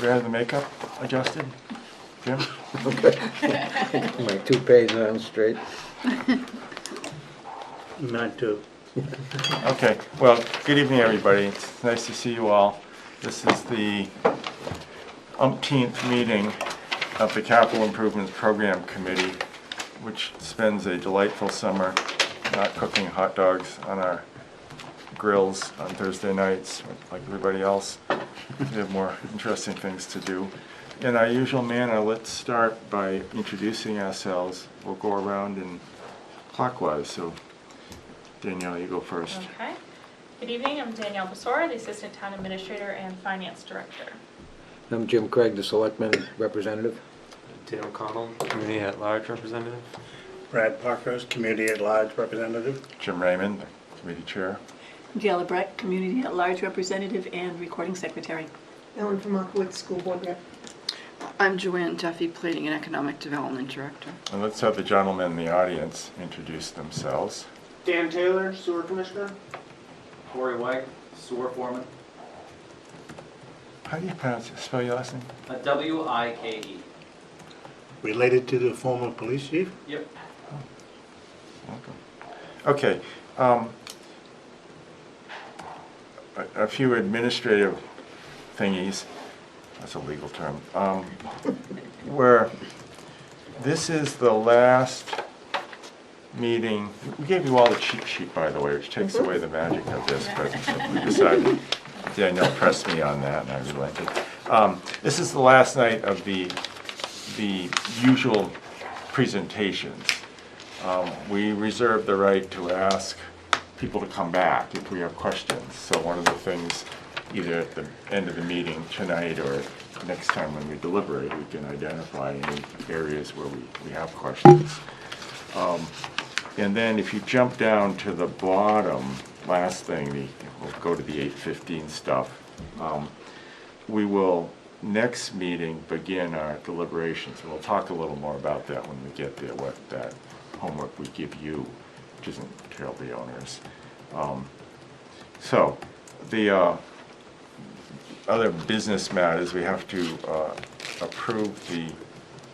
Everybody have the makeup adjusted? Jim? My toupee's on straight. Mine too. Okay, well, good evening, everybody. It's nice to see you all. This is the umpteenth meeting of the Capital Improvements Program Committee, which spends a delightful summer not cooking hot dogs on our grills on Thursday nights like everybody else. We have more interesting things to do. In our usual manner, let's start by introducing ourselves. We'll go around in clockwise, so Danielle, you go first. Okay. Good evening, I'm Danielle Besora, the Assistant Town Administrator and Finance Director. I'm Jim Craig, the Selectman Representative. Dan O'Connell, Community at Large Representative. Brad Parkhurst, Community at Large Representative. Jim Raymond, the Committee Chair. Gail Breck, Community at Large Representative and Recording Secretary. Ellen Vermonkowitz, School Board Rep. I'm Joanne Duffy, Planning and Economic Development Director. And let's have the gentlemen in the audience introduce themselves. Dan Taylor, Sewer Commissioner. Corey White, Sewer Foreman. How do you pronounce it? Spell your last name? W-I-K-E. Related to the former police chief. Yep. Welcome. Okay. A few administrative thingies. That's a legal term. Where this is the last meeting. We gave you all the cheat sheet, by the way, which takes away the magic of this, but we decided, Danielle pressed me on that, and I relented. This is the last night of the usual presentations. We reserve the right to ask people to come back if we have questions. So one of the things, either at the end of the meeting tonight or next time when we deliberate, we can identify any areas where we have questions. And then if you jump down to the bottom, last thing, we'll go to the 8:15 stuff. We will, next meeting, begin our deliberations. We'll talk a little more about that when we get there, what that homework we give you, which isn't terribly onerous. So the other business matters, we have to approve the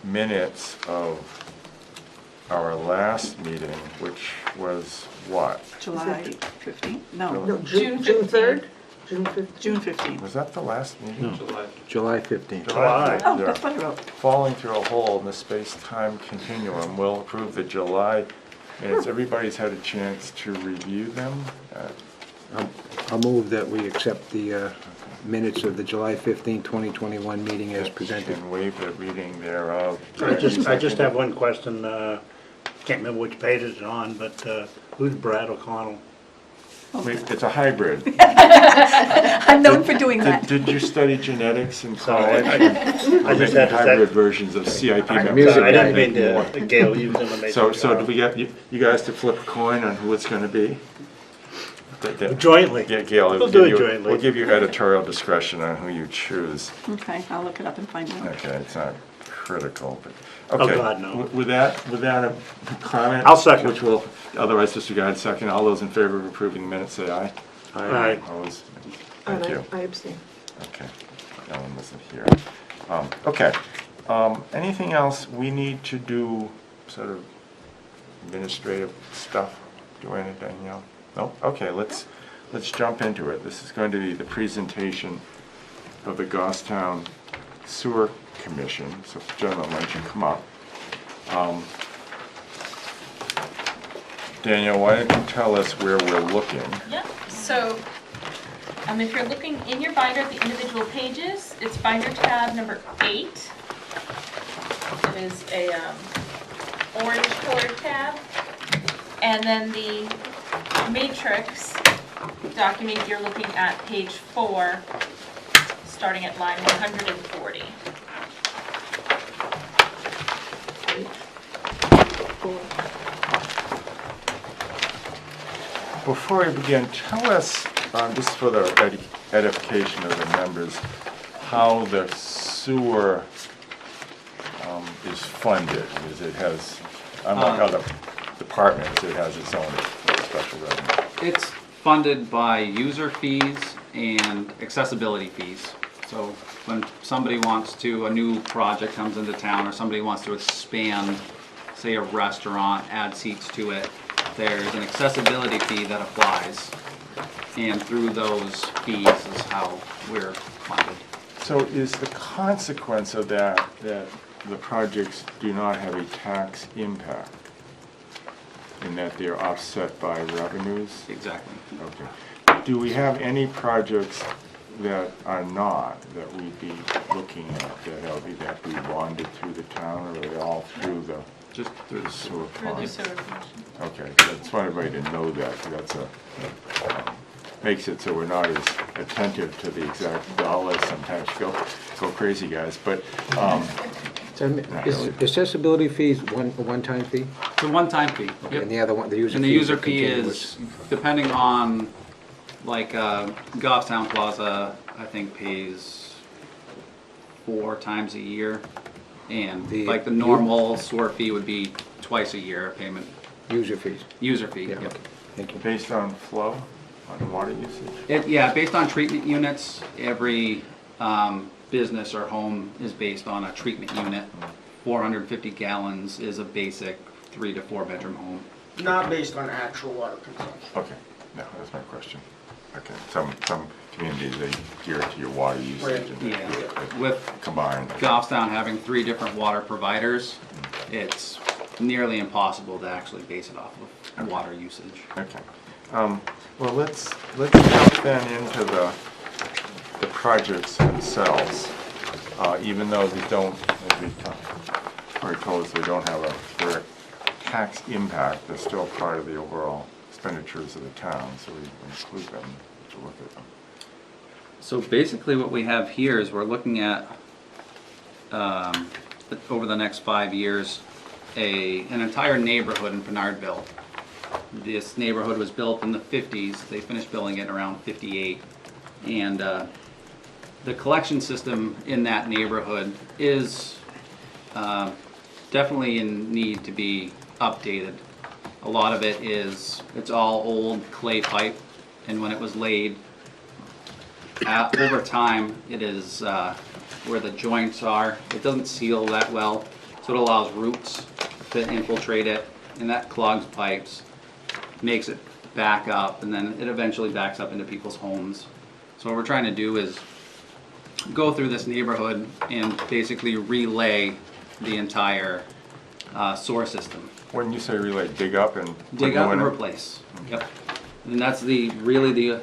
minutes of our last meeting, which was what? July 15th? No, No, June June 3rd? 15th. June 5th. June 15th. Was that the last meeting? July. July 15th. July. Oh, Yeah. that's what I wrote. Falling through a hole in the space-time continuum, we'll approve the July minutes. Everybody's had a chance to review them. I'll move that we accept the minutes of the July 15, 2021 meeting as presented. And waive the reading thereof. I just have one question. Can't remember which page it's on, but who's Brad O'Connell? It's a hybrid. I'm known for doing that. Did you study genetics in So college? I We're just making had to hybrid say. versions of CIP members. Music I didn't guy. mean to, Gail used them and they. So do we get you guys to flip a coin on who it's going to be? Jointly. Yeah, Gail, We'll do it jointly. we'll give you editorial discretion on who you choose. Okay, I'll look it up and find out. Okay, it's not critical, but, Oh, okay. God, no. With that a comment? I'll second. Which will otherwise disregard second. All those in favor of approving the minutes, say aye. Aye. Opposed? And Thank you. I abstain. Okay, Ellen wasn't here. Okay, anything else we need to do, sort of administrative stuff? Joanna, Danielle? No? Okay, let's jump into it. This is going to be the presentation of the Goffstown Sewer Commission. So gentlemen, why don't you come up? Danielle, why don't you tell us where we're looking? Yep, so if you're looking in your binder at the individual pages, it's binder tab number 8. It is a orange colored tab. And then the matrix document, you're looking at page 4, starting at line 140. Before we begin, tell us, just for the edification of the members, how the sewer is funded. Because it has, unlike other departments, it has its own special revenue. It's funded by user fees and accessibility fees. So when somebody wants to, a new project comes into town, or somebody wants to expand, say a restaurant, add seats to it, there's an accessibility fee that applies. And through those fees is how we're funded. So is the consequence of that the projects do not have a tax impact? In that they're offset by revenues? Exactly. Okay. Do we have any projects that are not, that we'd be looking at, that be bonded through the town, or are they all through the Just through the sewer Through the fund? sewer commission. Okay, I just want everybody to know that, 'cause that's makes it so we're not as attentive to the exact dollars. Sometimes you go crazy, guys, but, So, is accessibility fees a one-time fee? It's a one-time fee. Yep. And the other one, the user fee? And the user a fee continuous- is, depending on, like, Goffstown Plaza, I think pays 4 times a year. And like the normal sewer fee would be twice a year payment, User fees, user fee. yeah, Yep. okay, thank you. based on flow, on water usage? Yeah, based on treatment units, every business or home is based on a treatment unit. 450 gallons is a basic 3 to 4 bedroom home. Not based on actual water consumption. Okay, no, that's my question. Okay, some communities, they gear it to your water usage and Yeah, they with combine. Goffstown having 3 different water providers, it's nearly impossible to actually base it off of water usage. Okay. Well, let's jump then into the projects themselves. Even though they don't, as we already told us, they don't have a direct tax impact, they're still part of the overall expenditures of the town, so we include them to look at them. So basically what we have here is we're looking at, over the next 5 years, an entire neighborhood in Bernardville. This neighborhood was built in the 50s, they finished building it around 58. And the collection system in that neighborhood is definitely in need to be updated. A lot of it is, it's all old clay pipe, and when it was laid, over time, it is where the joints are, it doesn't seal that well, so it allows roots to infiltrate it, and that clogs pipes, makes it back up, and then it eventually backs up into people's homes. So what we're trying to do is go through this neighborhood and basically relay the entire sewer system. When you say relay, dig up and put Dig new up in and it? replace. Yep. And that's really the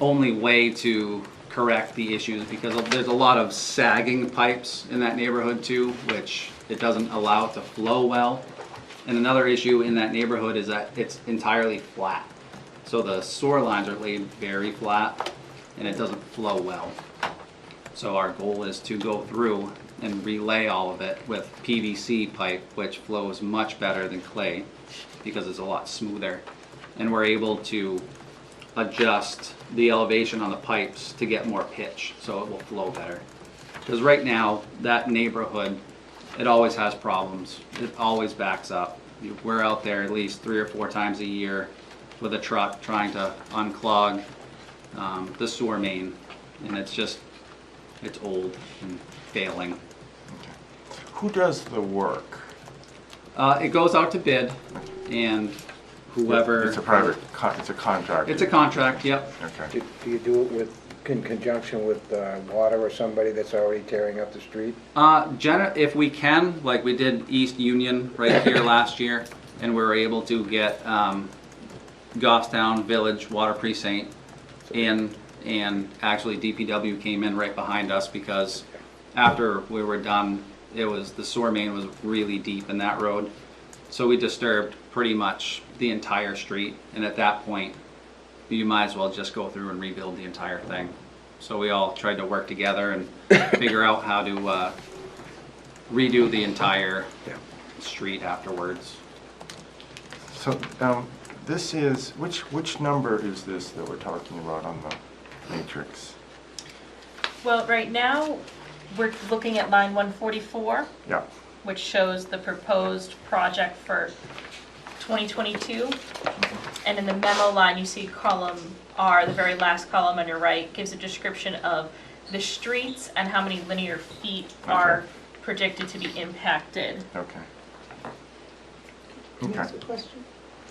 only way to correct the issues, because there's a lot of sagging pipes in that neighborhood too, which it doesn't allow it to flow well. And another issue in that neighborhood is that it's entirely flat. So the sewer lines are laid very flat and it doesn't flow well. So our goal is to go through and relay all of it with PVC pipe, which flows much better than clay because it's a lot smoother. And we're able to adjust the elevation on the pipes to get more pitch so it will flow better. Because right now, that neighborhood, it always has problems. It always backs up. We're out there at least 3 or 4 times a year with a truck trying to unclog the sewer main, and it's old and failing. Who does the work? It goes out to bid, and whoever... It's a it's a contract. It's a contract, yep. Okay. Do you do it in conjunction with water or somebody that's already tearing up the street? If we can, like we did East Union right here last year, and we were able to get Goffstown Village Water Precinct in, and actually DPW came in right behind us because after we were done, the sewer main was really deep in that road. So we disturbed pretty much the entire street, and at that point, you might as well just go through and rebuild the entire thing. So we all tried to work together and figure out how to redo the entire street afterwards. So, this is, which number is this that we're talking about on the matrix? Well, right now, we're looking at line 144, Yeah. which shows the proposed project for 2022. And in the memo line, you see column R, the very last column on your right, gives a description of the streets and how many linear feet are projected to be impacted. Okay. Can I Okay. ask a question?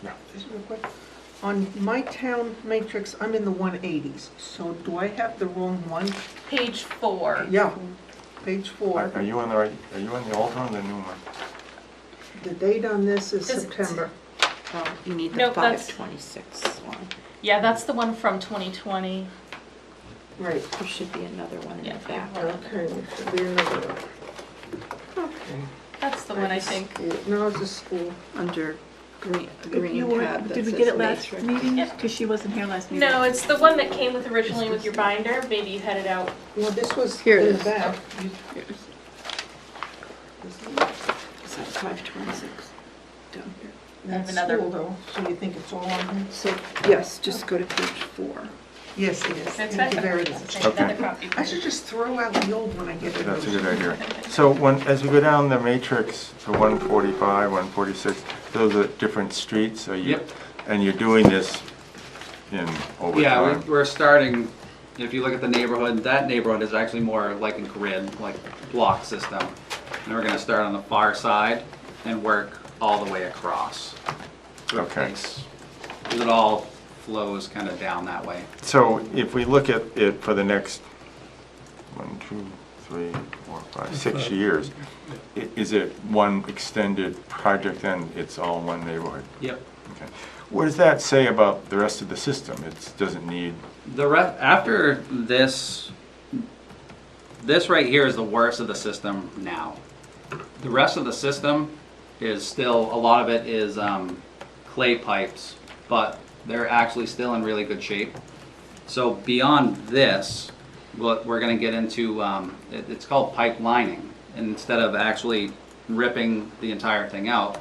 Yeah. Just real quick. On my town matrix, I'm in the 180s, so do I have the wrong one? Page 4. Yeah, page 4. Are you on the right, are you on the old one or the new one? The date on this is Does it- September. You need the Nope, that's- 5/26 one. Yeah, that's the one from 2020. Right. There should be another one in Yeah, the back. Okay, there should be another one. Okay. That's the one I think. No, it's a school. Under green, If green you were, tab that did we says get it last matrix. meeting? Yep. Because she wasn't here last meeting. No, it's the one that came with originally with your binder. Maybe you had it out. Well, this was Here it in the is. back. Is that 5/26 down here? That's another- school though, so you think it's all on here? So, yes, just go to page 4. Yes, it is. That's Thank you right. very It's the much. same, Okay. another copy. I should just throw out the old one I get rid That's a of. good idea. So as we go down the matrix to 145, 146, those are different streets? Are you? Yep. And you're doing this in over Yeah, time? we're starting, if you look at the neighborhood, that neighborhood is actually more like a grid, like block system. And we're gonna start on the far side and work all the way across. to Okay. replace- Because it all flows kind of down that way. So if we look at it for the next 1, 2, 3, 4, 5, 6 years, is it one extended project then? It's all one neighborhood? Yep. Okay. What does that say about the rest of the system? It doesn't need, After this right here is the worst of the system now. The rest of the system is still, a lot of it is clay pipes, but they're actually still in really good shape. So beyond this, what we're gonna get into, it's called pipe lining. And instead of actually ripping the entire thing out,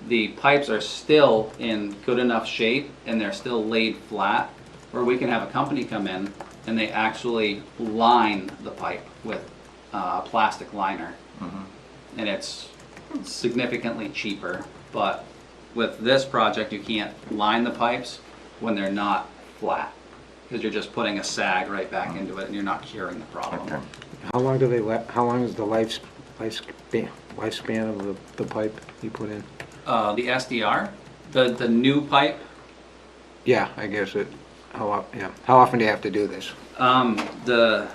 the pipes are still in good enough shape and they're still laid flat, where we can have a company come in and they actually line the pipe with a plastic liner. And it's significantly cheaper, but with this project, you can't line the pipes when they're not flat, because you're just putting a sag right back into it and you're not curing the problem. okay. How long is the lifespan of the pipe you put in? The SDR, the new pipe, Yeah, I guess how often do you have to do this? the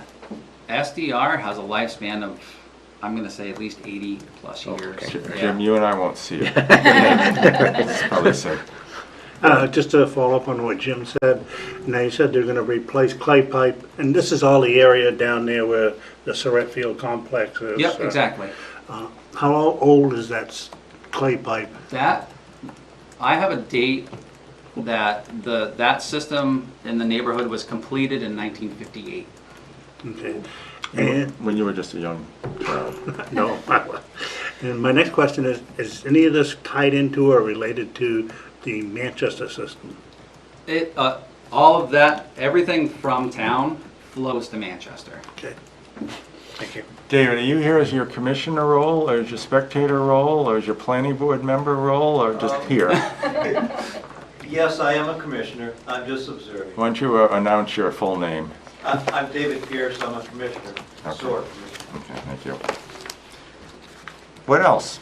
SDR has a lifespan of, I'm gonna say at least 80 plus years. Jim, you and I won't see it. It's probably safe. Just to follow up on what Jim said, now you said they're gonna replace clay pipe, and this is all the area down there where the Surratt Field complex is. Yep, exactly. How old is that clay pipe? That, I have a date that that system in the neighborhood was completed in 1958. Okay. And, When you were just a young child. no, and my next question is any of this tied into or related to the Manchester system? It, all of that, everything from town flows to Manchester. Okay, thank you. David, are you here as your commissioner role, or as your spectator role, or as your planning board member role, or just here? Yes, I am a commissioner. I'm just observing. Why don't you announce your full name? I'm David Pierce. I'm a commissioner, Okay. SOAR commissioner. Okay, thank you. What else?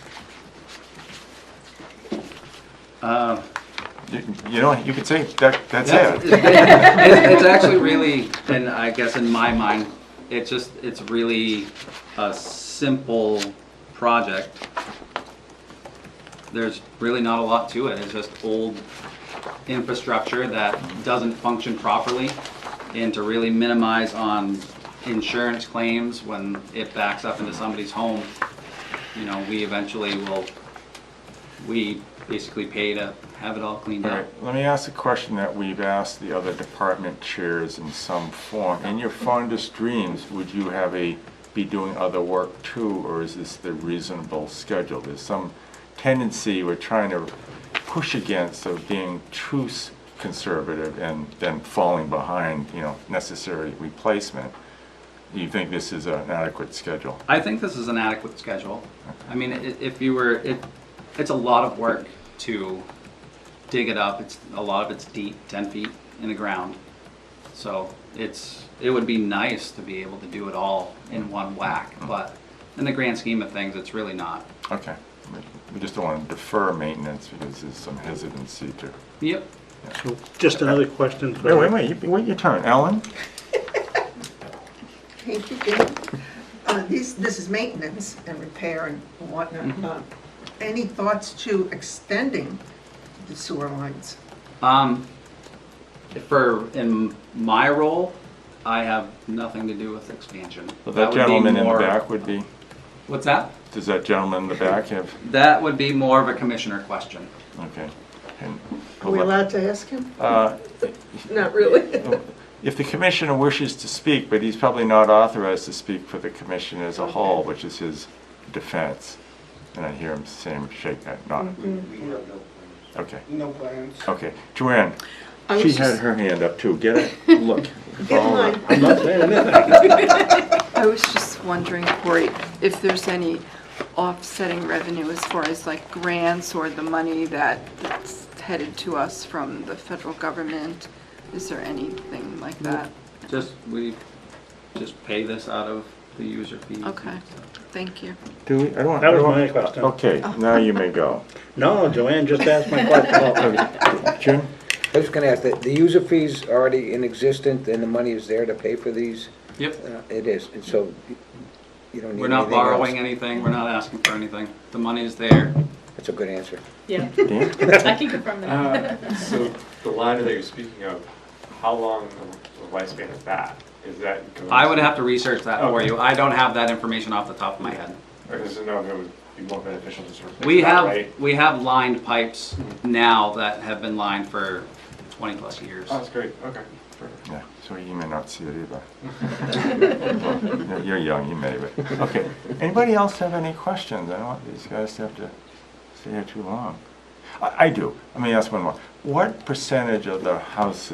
You know, you could say that's it. It's actually really, and I guess in my mind, it's really a simple project. There's really not a lot to it. It's just old infrastructure that doesn't function properly, and to really minimize on insurance claims when it backs up into somebody's home, you know, we basically pay to have it all cleaned All up. right, let me ask a question that we've asked the other department chairs in some form. In your fondest dreams, would you be doing other work too, or is this the reasonable schedule? There's some tendency we're trying to push against of being too conservative and then falling behind, you know, necessary replacement. Do you think this is an adequate schedule? I think this is an adequate schedule. I mean, it's a lot of work to dig it up. A lot of it's deep, 10 feet in the ground. So it would be nice to be able to do it all in one whack, but in the grand scheme of things, it's really not. Okay. We just don't want to defer maintenance because there's some hesitancy to. Yep. So just another question for. Wait your turn. Ellen? Thank you, Jim. This is maintenance and repair and whatnot. Any thoughts to extending the sewer lines? In my role, I have nothing to do with expansion. So that would be gentleman in the more- back would be, What's that? does that gentleman in the back have, That would be more of a commissioner question. okay. And- Are we allowed to ask him? Uh, Not really. If the commissioner wishes to speak, but he's probably not authorized to speak for the commission as a whole, which is his defense. And I hear him saying, shake that, not, We have no plans. okay, No plans. okay. Joanne, I she was had just, her hand up too. Get it? Look. Get in line. I'm not saying anything. I was just wondering, Cory, if there's any offsetting revenue as far as like grants or the money that's headed to us from the federal government? Is there anything like that? We just pay this out of the user fees. Okay, thank you. Do we? I don't. That was I don't- my question. Okay, now you may go. No, Joanne just asked my question. Jim? I was gonna ask, the user fees already in existence and the money is there to pay for these? Yep. It is, and so you don't need anything else? We're not borrowing anything, we're not asking for anything. The money is there. That's a good answer. Yeah, Dan? I can confirm that. So the liner that you're speaking of, how long of a lifespan is that? Is that? I would have to research that for Okay. you. I don't have that information off the top of my head. Because no, it would be more beneficial to sort of. We fix that, have, right? we have lined pipes now that have been lined for 20 plus years. Oh, that's great, okay. Perfect. Yeah, so you may not see it either. You're young, you may, but, okay. Anybody else have any questions? I don't want these guys to have to stay here too long. I do. Let me ask one more. What percentage of the house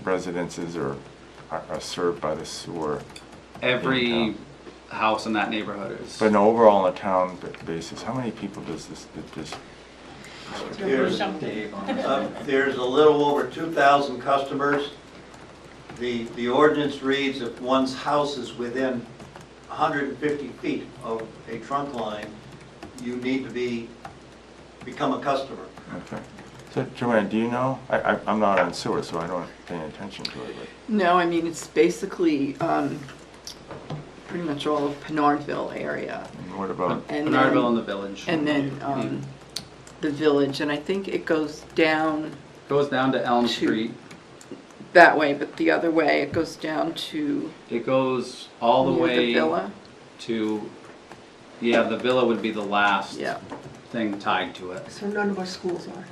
residences are served by the sewer? Every house in that neighborhood is. But no, overall on a town basis, how many people does this There's there's a little over 2,000 customers. The ordinance reads if one's house is within 150 feet of a trunk line, you need to become a customer. Okay. So Joanne, do you know? I'm not on sewer, so I don't pay any attention to it, but. No, I mean, it's basically pretty much all of Pinardville area. And what about, And Pinardville and then, the village. and then the village, and I think it goes down Goes down to Elm Street. that way, but the other way, it goes down to It goes all the near way the villa. to, yeah, the villa would be the last Yeah. thing tied to it. So none of our schools are.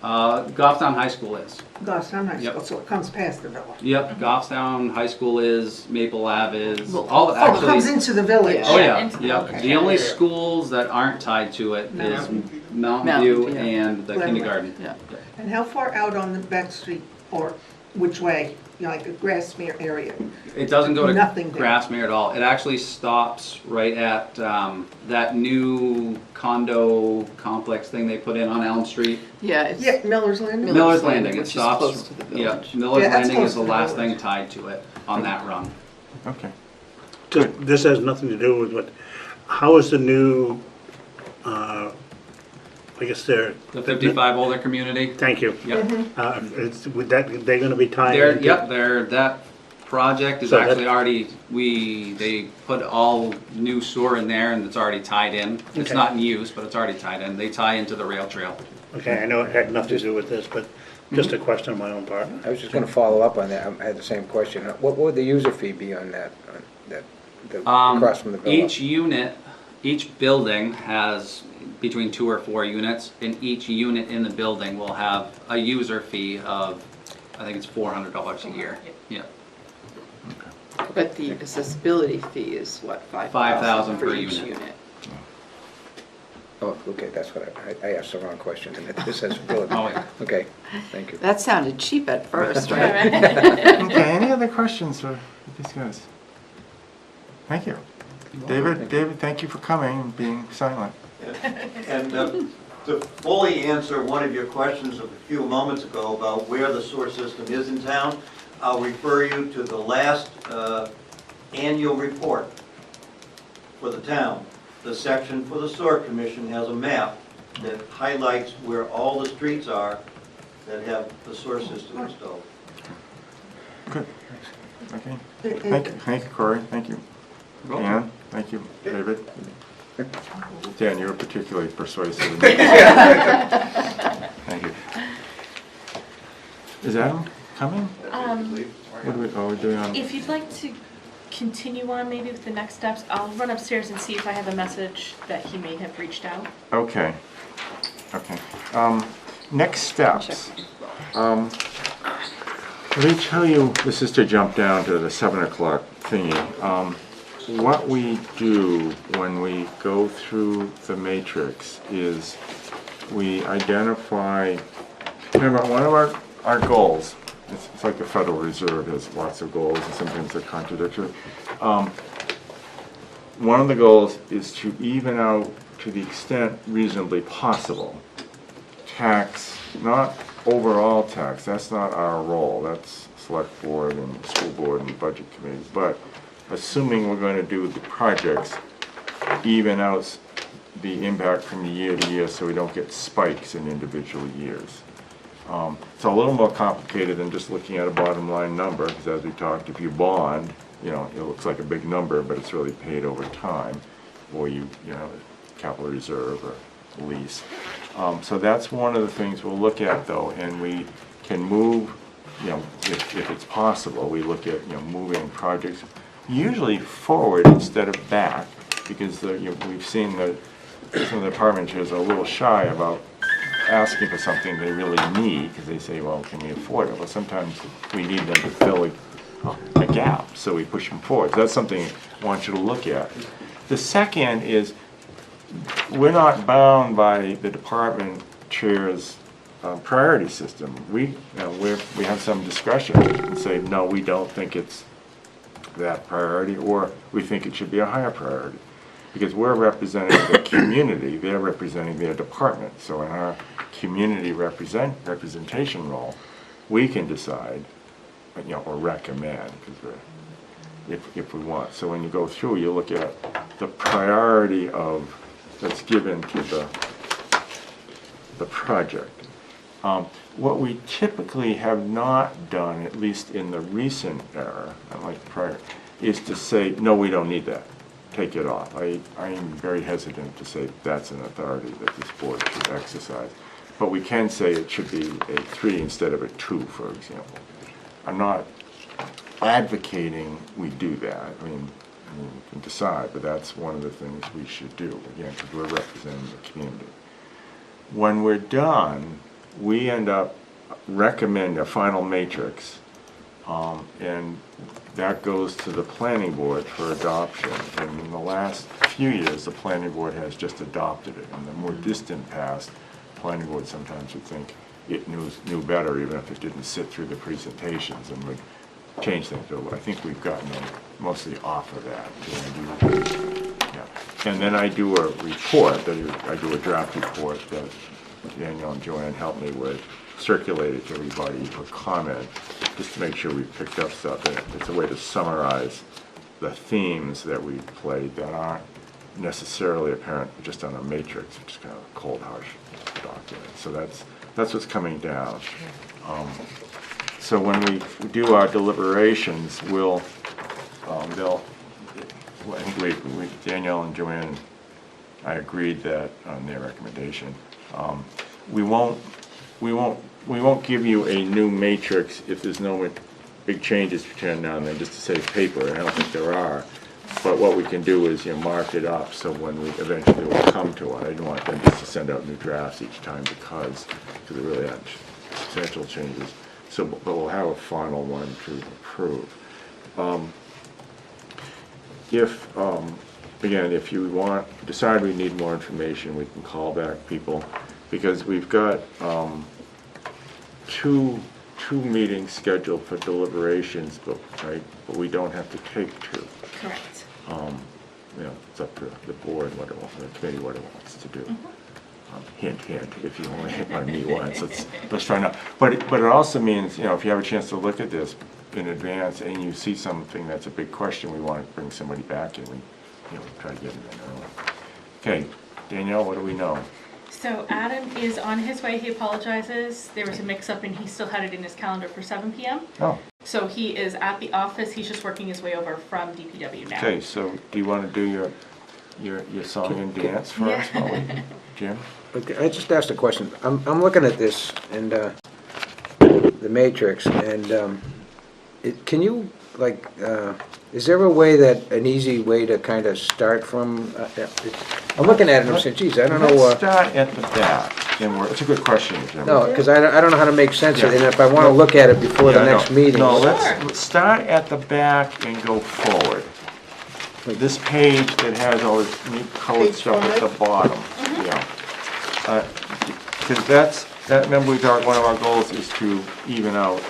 Goffstown High School is. Goffstown High Yep. School, so it comes past the villa. Yep, Goffstown High School is, Maple Ave is, Well, all, Oh, it comes actually, into the village. oh Yeah, yeah, into the yep. village. The only schools that aren't tied to it is Mountain Mountain View View. and the Glenwood. kindergarten. Yeah. And how far out on the back street, or which way, you know, like the Grassmere area? It doesn't go to Nothing there. Grassmere at all. It actually stops right at that new condo complex thing they put in on Elm Street. Yeah, it's Yeah, Miller's Landing? Miller's Landing, it which is stops. close to the Yeah, village. Miller's Yeah, that's Landing close is to the the last village. thing tied to it on that run. okay. This has nothing to do with what, how is the new, I guess they're. The 55 older community. Thank you. Yep. With that, they're gonna be tying They're, into. yep, that project is So that- actually already, they put all new sewer in there and it's already tied in. It's Okay. not in use, but it's already tied in. They tie into the rail trail. Okay, I know it had nothing to do with this, but just a question on my own part. I was just gonna follow up on that, I had the same question. What would the user fee be on that, across from the villa? Each unit, each building has between 2 or 4 units, and each unit in the building will have a user fee of, I think it's $400 a year. Yeah, But the accessibility fee is what, 5,000 5,000 per for each unit. unit? Oh, okay, that's what I asked the wrong question, and this has ability. Oh, yeah. Okay, thank you. That sounded cheap at first, right? Okay, any other questions for these guys? Thank you. David, thank you for coming and being silent. And to fully answer one of your questions of a few moments ago about where the sewer system is in town, I'll refer you to the last annual report for the town. The section for the sewer commission has a map that highlights where all the streets are that have the sewer system installed. Good. Okay. Thank you, Corey. Thank you. Dan, thank you. David? Dan, you were particularly persuasive. Thank you. Is Adam coming? What are we doing on? If you'd like to continue on maybe with the next steps, I'll run upstairs and see if I have a message that he may have reached out. Okay. Okay. Next steps. Let me tell you, this is to jump down to the 7 o'clock thingy. What we do when we go through the matrix is we identify, remember, one of our goals, it's like the Federal Reserve has lots of goals and sometimes they're contradictory. One of the goals is to even out, to the extent reasonably possible, tax, not overall tax, that's not our role, that's select board and school board and budget committees, but assuming we're going to do the projects, even out the impact from year to year so we don't get spikes in individual years. It's a little more complicated than just looking at a bottom line number, because as we talked, if you bond, you know, it looks like a big number, but it's really paid over time, or you know, capital reserve or lease. So that's one of the things we'll look at though, and we can move, you know, if it's possible, we look at, you know, moving projects usually forward instead of back, because you know, we've seen that some of the department chairs are a little shy about asking for something they really need, because they say, well, can we afford it? Well, sometimes we need them to fill a gap, so we push them forward. So that's something I want you to look at. The second is, we're not bound by the department chair's priority system. We have some discussion and say, no, we don't think it's that priority, or we think it should be a higher priority. Because we're representing the community, they're representing their department. So in our community representation role, we can decide, you know, or recommend, because if we want. So when you go through, you look at the priority of that's given to the project. What we typically have not done, at least in the recent era, unlike the prior, is to say, no, we don't need that. Take it off. I am very hesitant to say that's an authority that this board should exercise. But we can say it should be a 3 instead of a 2, for example. I'm not advocating we do that. I mean, we can decide, but that's one of the things we should do, again, because we're representing the community. When we're done, we end up recommending a final matrix, and that goes to the planning board for adoption. And in the last few years, the planning board has just adopted it. In the more distant past, the planning board sometimes would think it knew better, even if it didn't sit through the presentations, and would change things. So I think we've gotten them mostly off of that. Yeah. And then I do a report, I do a draft report that Daniel and Joanne helped me with, circulate it to everybody for comment, just to make sure we picked up stuff. It's a way to summarize the themes that we played that aren't necessarily apparent just on a matrix, which is kind of a cold, harsh document. So that's what's coming down. So when we do our deliberations, I think Danielle and Joanne, I agreed that on their recommendation. We won't give you a new matrix if there's no big changes between now and then, just to save paper, and I don't think there are. But what we can do is, you know, mark it up, so when we eventually will come to it, I don't want them just to send out new drafts each time because there really aren't substantial changes. So, but we'll have a final one to approve. Again, if you decide we need more information, we can call back people, because we've got two meetings scheduled for deliberations, but we don't have to take 2. Correct. You know, it's up to the board, the committee, what it wants to do. Hint, hint, if you only want to meet once, let's try now. But it also means, you know, if you have a chance to look at this, in advance and you see something that's a big question, we want to bring somebody back and we, try to get it in early. Okay, Danielle, what do we know? So Adam is on his way. He apologizes. There was a mix-up and he still had it in his calendar for 7 p.m. Oh, So he is at the office. He's just working his way over from DPW now. okay, so do you want to do your song and dance for us, while we- Jim? Okay, I just asked a question. I'm looking at this and, the matrix, and, can you, like, is there a way an easy way to kind of start from, I'm looking at it and I'm saying, geez, I don't know, Let's start at the back, and it's a good question, Jim. no, because I don't know how to make sense of it, and if I want to look at it before the Yeah, next no. meeting. No, let's start at the back and go forward. This page that has all this neat colored Page stuff at the 5? bottom, yeah. Because remember we thought one of our goals is to even out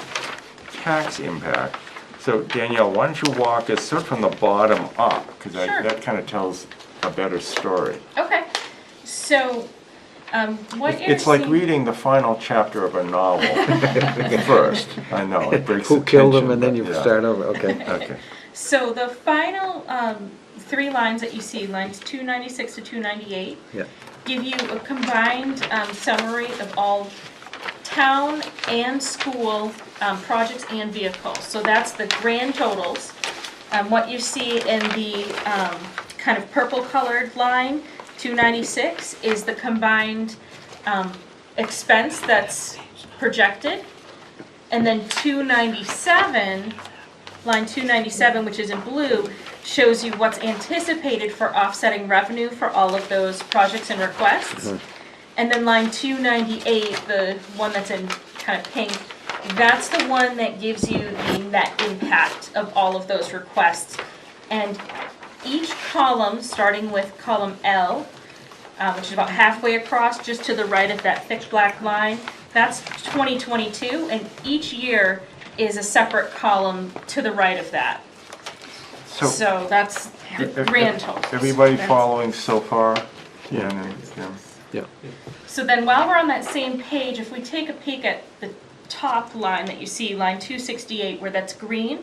tax impact. So Danielle, why don't you walk us sort of from the bottom up, because Sure. that kind of tells a better story. Okay. So, what you're It's like seeing- reading the final chapter of a novel first. I know, it breaks the Who killed him, tension, and then but you yeah. start over, okay. Okay. So the final 3 lines that you see, lines 296 to 298, Yeah. give you a combined summary of all town and school projects and vehicles. So that's the grand totals. What you see in the kind of purple colored line, 296, is the combined expense that's projected. And then 297, line 297, which is in blue, shows you what's anticipated for offsetting revenue for all of those projects and requests. And then line 298, the one that's in kind of pink, that's the one that gives you the net impact of all of those requests. And each column, starting with column L, which is about halfway across, just to the right of that thick black line, that's 2022, and each year is a separate column to the right of that. So that's the grand total. Everybody following so far? Yeah, and Jim? Yeah. So then while we're on that same page, if we take a peek at the top line that you see, line 268, where that's green,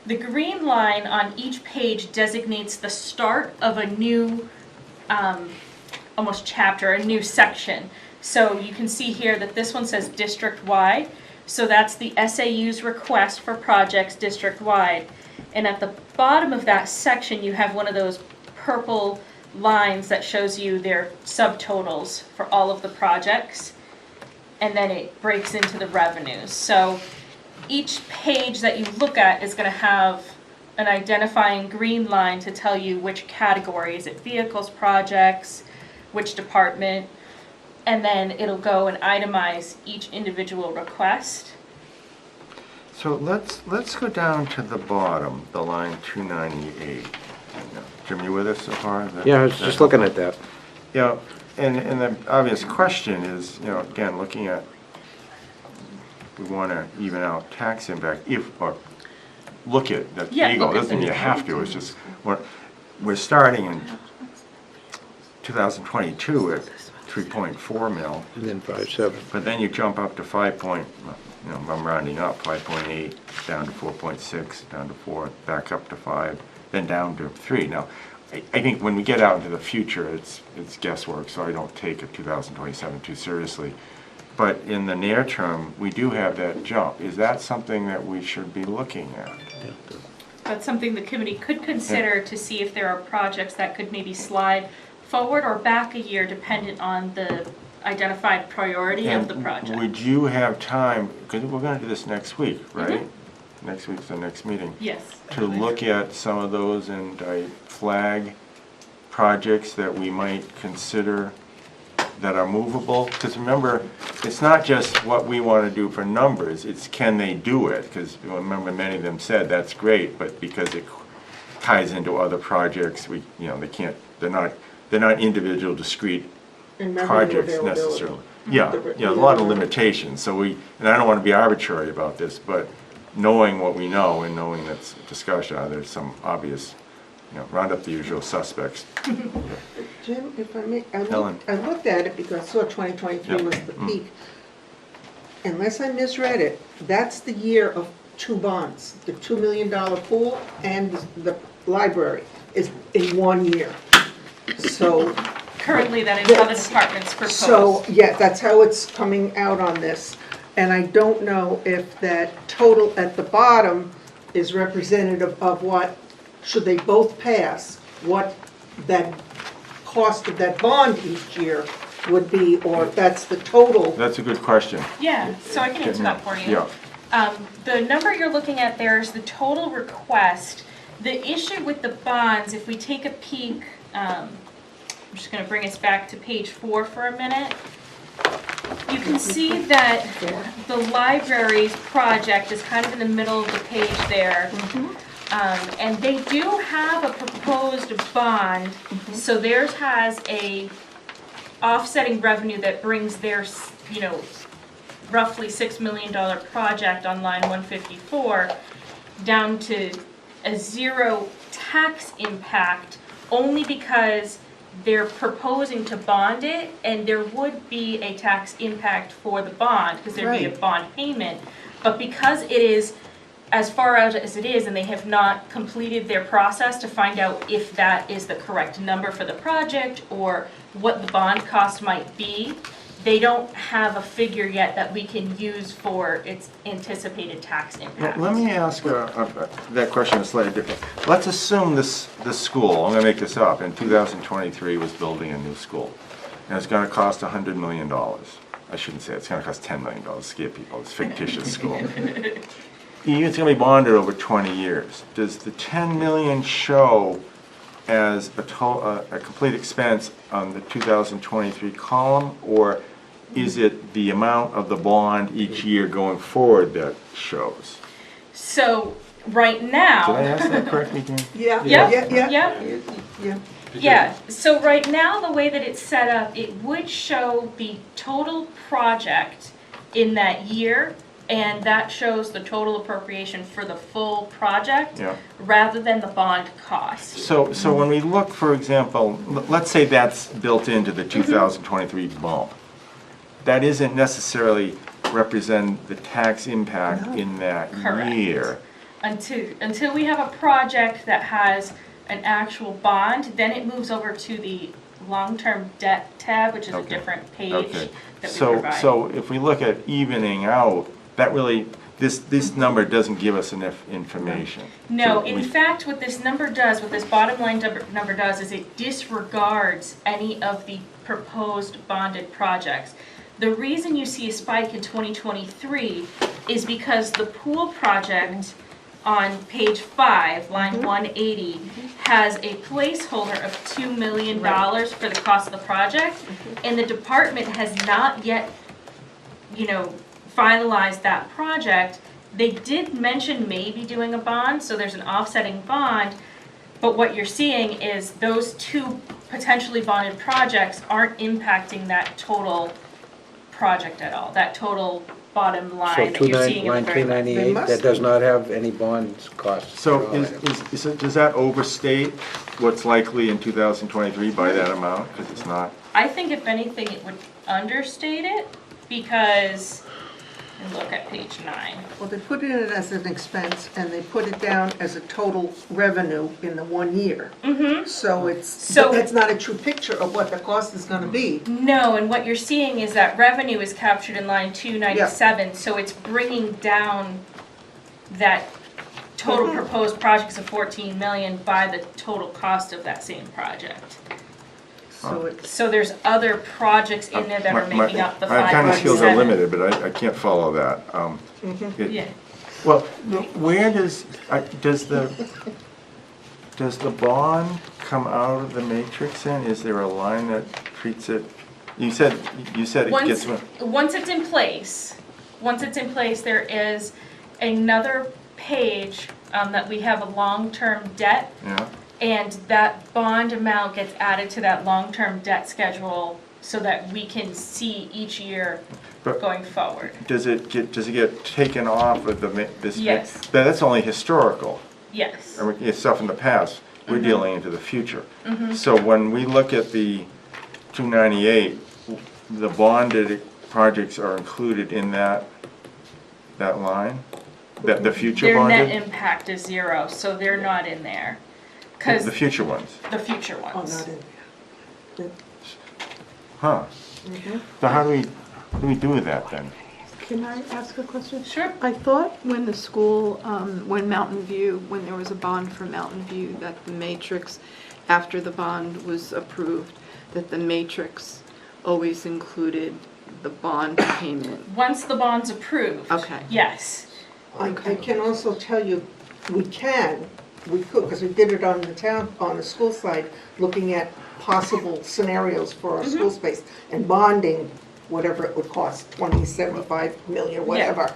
the green line on each page designates the start of a new, almost chapter, a new section. So you can see here that this one says district-wide. So that's the SAU's request for projects district-wide. And at the bottom of that section, you have one of those purple lines that shows you their subtotals for all of the projects. And then it breaks into the revenues. So each page that you look at is going to have an identifying green line to tell you which category. Is it vehicles, projects, which department? And then it'll go and itemize each individual request. So let's go down to the bottom, the line 298. Jim, you with us so far? Yeah, I was just looking at that. Yeah, and the obvious question is, again, looking at, we want to even out tax impact, or look at, there Yeah, you go, look at doesn't mean the- you have to, it's just, we're starting in 2022 at 3.4 mil. And then 5.7. But then you jump up to I'm rounding up, 5.8, down to 4.6, down to 4, back up to 5, then down to 3. Now, I think when we get out into the future, it's guesswork, so I don't take a 2027 too seriously. But in the near term, we do have that jump. Is that something that we should be looking at? That's something the committee could consider to see if there are projects that could maybe slide forward or back a year dependent on the identified priority of the project. Would you have time, because we're going to do this next week, right? Next week's the next meeting. Yes. To look at some of those and flag projects that we might consider that are movable. Because remember, it's not just what we want to do for numbers, it's can they do it? Because remember, many of them said that's great, but because it ties into other projects, they can't, they're not individual discrete And revenue projects availability. necessarily. Yeah, a lot of limitations. So and I don't want to be arbitrary about this, but knowing what we know and knowing that's discussion, there's some obvious, round up the usual suspects. Jim, if I may, Helen. I looked at it because I saw 2023 Yep. was the peak. Unless I misread it, that's the year of two bonds, the $2 million pool and the library is in 1 year. So, Currently, that is how the department's proposed. so, yeah, that's how it's coming out on this. And I don't know if that total at the bottom is representative of what, should they both pass, what that cost of that bond each year would be, or if that's the total. That's a good question. Yeah, so I can answer that for you. Yeah. The number you're looking at there is the total request. The issue with the bonds, if we take a peek, I'm just going to bring us back to page 4 for a minute. You can see that the library's project is kind of in the middle of the page there. And they do have a proposed bond, so theirs has a offsetting revenue that brings their, you know, roughly $6 million project on line 154 down to a zero tax impact, only because they're proposing to bond it, and there would be a tax impact for the bond, because there'd be a bond payment. But because it is as far out as it is, and they have not completed their process to find out if that is the correct number for the project, or what the bond cost might be, they don't have a figure yet that we can use for its anticipated tax impact. Let me ask that question slightly different. Let's assume this school, I'm going to make this up, in 2023 was building a new school. And it's going to cost $100 million. I shouldn't say it. It's going to cost $10 million to scare people. It's a fictitious school. It's going to be bonded over 20 years. Does the 10 million show as a complete expense on the 2023 column, or is it the amount of the bond each year going forward that shows? So right now. Did I ask that correctly, Jane? Yeah, Yeah. yeah, yeah. Yeah. Yeah. Yeah, so right now, the way that it's set up, it would show the total project in that year, and that shows the total appropriation for the full project, Yeah. rather than the bond cost. So when we look, for example, let's say that's built into the 2023 bump. That isn't necessarily represent the tax impact in that Correct. year. Until we have a project that has an actual bond, then it moves over to the long-term debt tab, which is a Okay. different page Okay. that we So provide. if we look at evening out, that really, this number doesn't give us enough information. No, So in we- fact, what this number does, what this bottom line number does, is it disregards any of the proposed bonded projects. The reason you see a spike in 2023 is because the pool project on page 5, line 180, has a placeholder of $2 million for the cost of the project, and the department has not yet, finalized that project. They did mention maybe doing a bond, so there's an offsetting bond, but what you're seeing is those two potentially bonded projects aren't impacting that total project at all, that total bottom So line that you're seeing in the line very left. 298, that does not have any bonds costs. So at all. does that overstate what's likely in 2023 by that amount? Because it's not. I think if anything, it would understate it, because, and look at page 9. Well, they put it in as an expense, and they put it down as a total revenue in the 1 year. So it's not a true picture of what the cost is gonna be. No, and what you're seeing is that revenue is captured in line 297, so it's bringing down that total proposed projects of 14 million by the total cost of that same project. So it's, So there's other projects in there that are making up the My kind of skills are 5.7. limited, but I can't follow that. Yeah. Well, where does the bond come out of the matrix then? Is there a line that treats it? You said it gets. Once it's in place, there is another page that we have a long-term debt, Yeah. and that bond amount gets added to that long-term debt schedule so that we can see each year But- going forward. Does it get taken off of this? Yes. But that's only historical. Yes. And it's stuff in the past. We're dealing into the future. So when we look at the 298, the bonded projects are included in that line? The future Their net bonded? impact is 0, so they're not in there. The Because future ones? the future Oh, ones. not in there. Huh. So how do we do that then? Can I ask a question? Sure. I thought when the school, when Mountain View, when there was a bond for Mountain View, that the matrix, after the bond was approved, that the matrix always included the bond payment. Once the bond's approved. Okay. Yes. I can also tell you, we could, because we did it on the school side, looking at possible scenarios for our school space and bonding, whatever it would cost, 20, 75 million, whatever.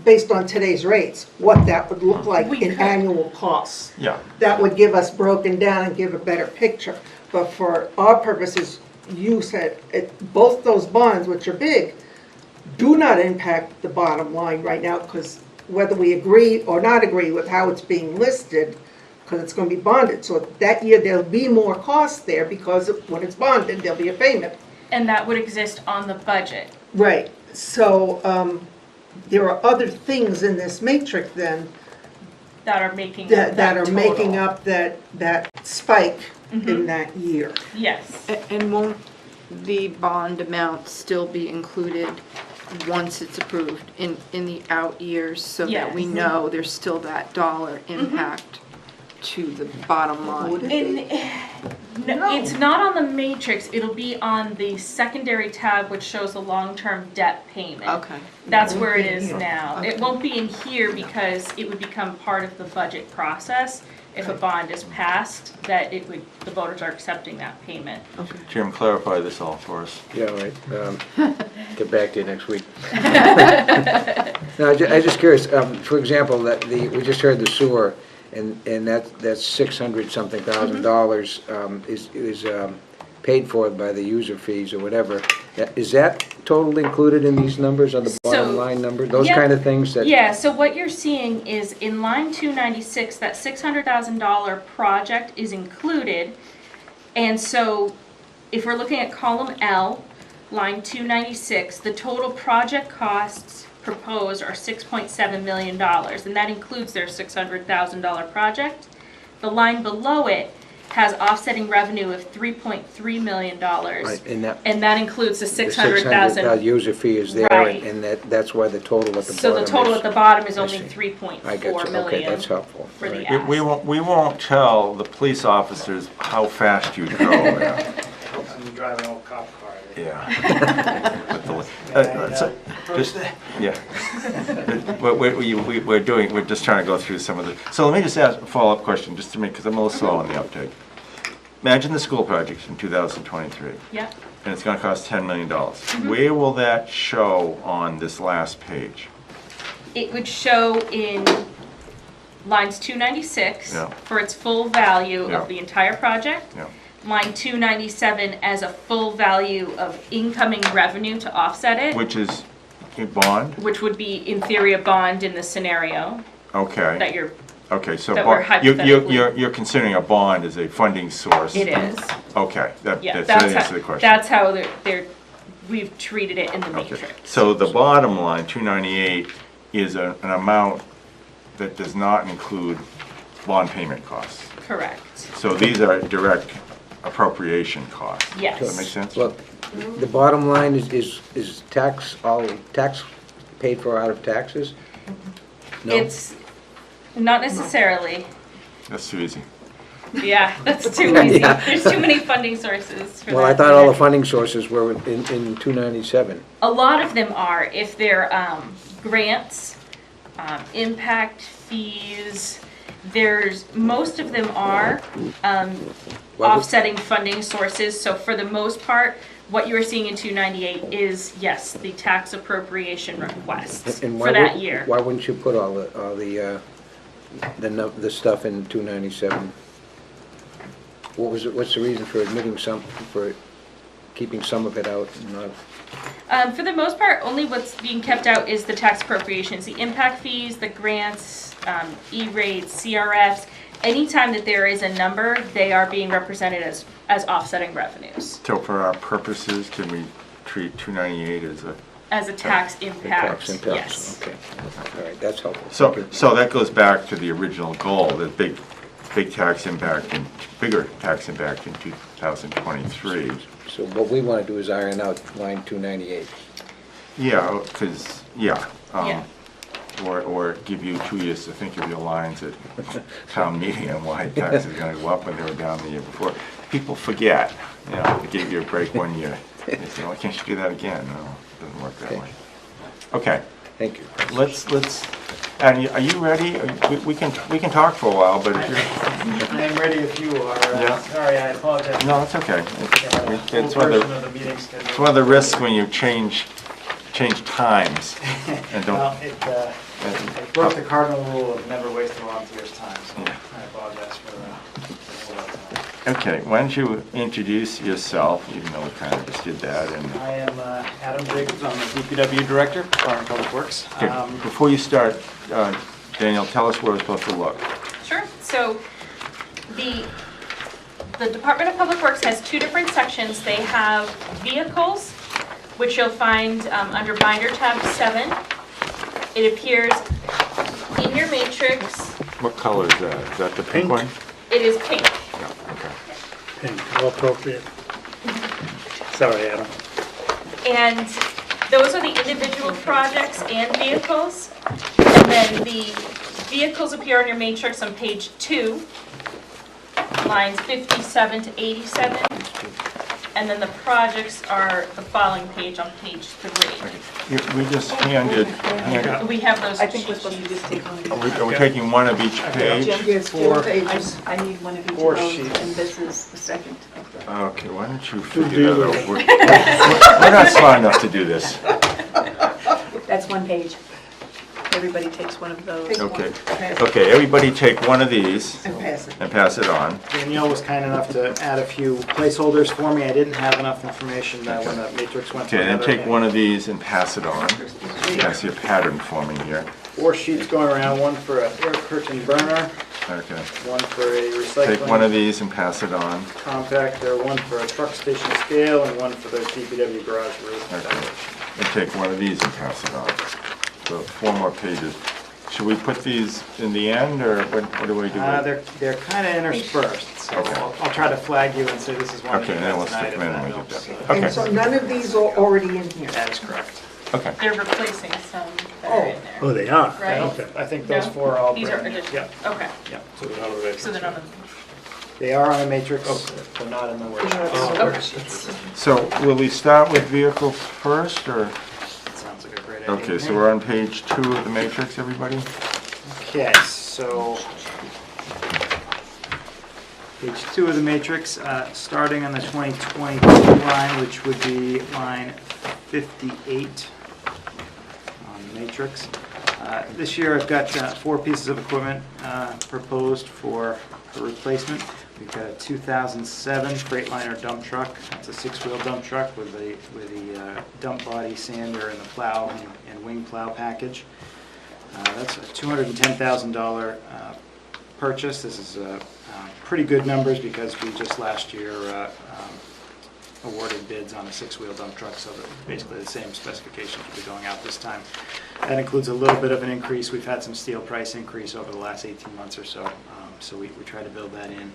Based on today's rates, what that would look like We in could. annual costs. Yeah. That would give us broken down and give a better picture. But for our purposes, you said, both those bonds, which are big, do not impact the bottom line right now, because whether we agree or not agree with how it's being listed, because it's going to be bonded, so that year there'll be more costs there, because when it's bonded, there'll be a payment. And that would exist on the budget. Right, so there are other things in this matrix then That are making up that that are total. making up that spike in that year. Yes. And won't the bond amount still be included once it's approved in the out years, so that we Yes. know there's still that dollar impact to the bottom line? No, it's not on the matrix, it'll be on the secondary tab, which shows the long-term debt payment. Okay. That's where it is now. Okay. It won't be in here because it would become part of the budget process. If a bond is passed, that the voters are accepting that payment. Jim, clarify this all for us. Yeah, right. Get back to you next week. No, I'm just curious, for example, we just heard the sewer, and that's 600-something thousand dollars is paid for by the user fees or whatever. Is that totally included in these numbers, on the bottom So, line number? Those yeah. kind of things that? Yeah, so what you're seeing is in line 296, that $600,000 project is included. And so if we're looking at column L, line 296, the total project costs proposed are $6.7 million, and that includes their $600,000 project. The line below it has offsetting revenue of $3.3 million. Right, And that includes the the 600,000. user fee is there, Right. and that's why the total at the bottom is. So the total at the bottom is I only see. 3.4 I got you, okay, that's million helpful. for the Right. ask. We won't tell the police officers how fast you go. Yeah. I'm driving an old cop car. Yeah. Yeah. We're just trying to go through some of the, so let me just ask a follow-up question, just to make, because I'm a little slow on the uptake. Imagine the school project in 2023, Yep. and it's gonna cost $10 million. Where will that show on this last page? It would show in lines 296 Yeah. for its full value Yeah. of the entire project. Yeah. Line 297 as a full value of incoming revenue to offset it, Which is a bond? which would be in theory a bond in the scenario Okay. that you're, Okay, so that we're hypothetically- you're considering a bond as a funding source? it is. Okay, Yeah, that's that's the answer to how, the question. that's how we've treated it in the Okay, matrix. so the bottom line, 298, is an amount that does not include bond payment costs. Correct. So these are direct appropriation costs. Yes. Does that make sense? Well, the bottom line is tax, all tax paid for out of taxes? No? It's not necessarily. That's too easy. Yeah, that's too easy. Yeah. There's too many funding sources for that. Well, I thought all the funding sources were in 297. A lot of them are, if they're grants, impact fees, most of them are offsetting funding sources. So for the most part, what you are seeing in 298 is, yes, the tax appropriation requests And for that year. Why wouldn't you put all the stuff in 297? What's the reason for for keeping some of it out and not? For the most part, only what's being kept out is the tax appropriations, the impact fees, the grants, E-rates, CRFs. Anytime that there is a number, they are being represented as offsetting revenues. So for our purposes, can we treat 298 as a As a tax The impact, tax impacts, yes. okay. All right, that's helpful. Thank you. So that goes back to the original goal, the big tax impact and bigger tax impact in 2023. So what we want to do is iron out line 298. Yeah, because, yeah. Yeah. Or give you 2 years to think of your lines at town meeting and why taxes are going to go up when they were down the year before. People forget, you know, they gave you a break 1 year. They say, well, can't you do that again? No, it doesn't work that Okay. way. Okay, Thank you. let's, and are you ready? We can talk for a while, but if you're, I am ready if you are. Yeah. Sorry, I apologize. no, it's okay. It's Full one version of of the meeting schedule. it's one of the risks when you change times and don't. Well, I broke the cardinal rule of never waste a volunteer's time, so Yeah. I apologize for that. Okay, why don't you introduce yourself, even though we kind of just did that, and I am Adam Jacobs, I'm the DPW Director, Department of Public Works. okay, before you start, Daniel, tell us where we're supposed to look. Sure, so the Department of Public Works has two different sections. They have vehicles, which you'll find under binder tab 7. It appears in your matrix. What color is that? Is that the pink Pink. one? It is pink. Yeah, okay. Pink, all appropriate. Sorry, Adam. And those are the individual projects and vehicles. And then the vehicles appear on your matrix on page 2, lines 57 to 87. And then the projects are the following page on page 3. We just handed, We have those. I think we're supposed to just take one of are we taking one of each page? Yes, 4 pages. I need one of each of 4 those, sheets. and this is the second. Okay, why don't you figure that out? We're not smart enough to do this. That's one page. Everybody takes one of those. Take one, Okay, pass it, okay, everybody take one of these and pass it. and pass it on. Danielle was kind enough to add a few placeholders for me. I didn't have enough information when the matrix went Okay, then together. take one of these and pass it on. I see a pattern forming here. 4 sheets going around, one for an air curtain burner, Okay, one for a recycling. take one of these and pass it on. compactor, one for a truck station scale, and one for the DPW garage roof. Okay, and take one of these and pass it on. So 4 more pages. Should we put these in the end, or what do we do? with- They're kind of interspersed, so Okay. I'll try to flag you and say this is one Okay, you then got we'll tonight stick if them in that and we get helps. that. And so Okay, none of these are already in here. That is correct. okay. They're replacing some that are in there. Oh, they are? Right. Okay. I think those No? 4 are all These are brand new. additional. Yeah, Okay, yeah. So they're not already- so they're not on They are on a matrix, but not in the workshop. the, okay. So will we start with vehicles first, or? Sounds like a great idea. Okay, so we're on page 2 of the matrix, everybody? Okay, so page 2 of the matrix, starting on the 2022 line, which would be line 58 on the matrix. This year I've got 4 pieces of equipment proposed for replacement. We've got a 2007 Freightliner dump truck. It's a 6-wheel dump truck with the dump body sander and the plow and wing plow package. That's a $210,000 purchase. This is pretty good numbers because we just last year awarded bids on a 6-wheel dump truck, so that basically the same specifications will be going out this time. That includes a little bit of an increase. We've had some steel price increase over the last 18 months or so, so we try to build that in.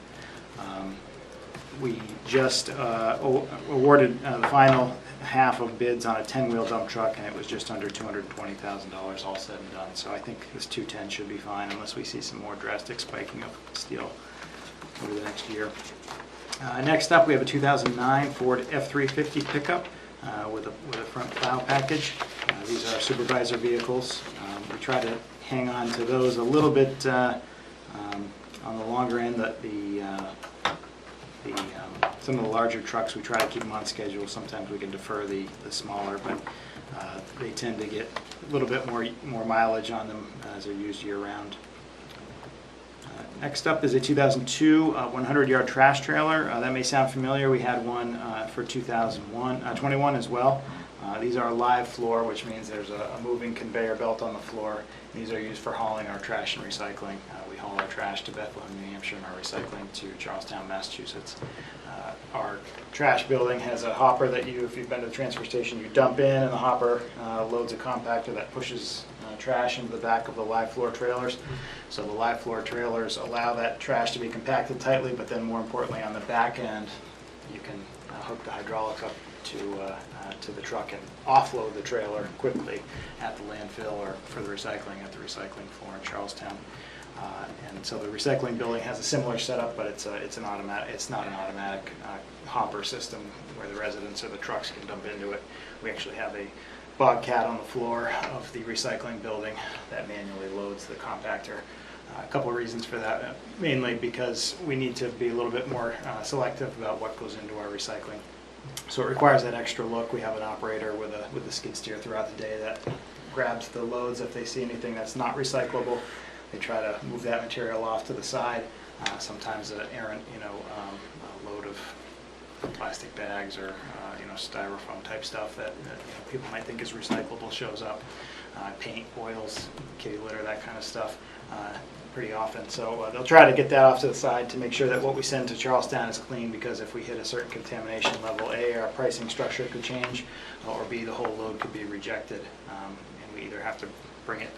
We just awarded the final half of bids on a 10-wheel dump truck, and it was just under $220,000 all said and done. So I think this 210 should be fine unless we see some more drastic spiking of steel over the next year. Next up, we have a 2009 Ford F-350 pickup with a front plow package. These are supervisor vehicles. We try to hang on to those a little bit on the longer end. Some of the larger trucks, we try to keep them on schedule. Sometimes we can defer the smaller, but they tend to get a little bit more mileage on them as they're used year-round. Next up is a 2002 100-yard trash trailer. That may sound familiar. We had one for 2021 as well. These are live floor, which means there's a moving conveyor belt on the floor. These are used for hauling our trash and recycling. We haul our trash to Bethlehem, New Hampshire, and our recycling to Charlestown, Massachusetts. Our trash building has a hopper that if you've been to the transfer station, you dump in, and the hopper loads a compactor that pushes trash into the back of the live floor trailers. So the live floor trailers allow that trash to be compacted tightly, but then more importantly on the back end, you can hook the hydraulics up to the truck and offload the trailer quickly at the landfill or for the recycling at the recycling floor in Charlestown. And so the recycling building has a similar setup, but it's not an automatic hopper system where the residents or the trucks can dump into it. We actually have a Bobcat on the floor of the recycling building that manually loads the compactor. A couple of reasons for that, mainly because we need to be a little bit more selective about what goes into our recycling. So it requires that extra look. We have an operator with a skid steer throughout the day that grabs the loads if they see anything that's not recyclable. They try to move that material off to the side. Sometimes an errant, load of plastic bags or styrofoam type stuff that people might think is recyclable shows up. Paint, oils, kitty litter, that kind of stuff. Pretty often. So they'll try to get that off to the side to make sure that what we send to Charlestown is clean, because if we hit a certain contamination level, A, our pricing structure could change, or B, the whole load could be rejected. And we either have to bring it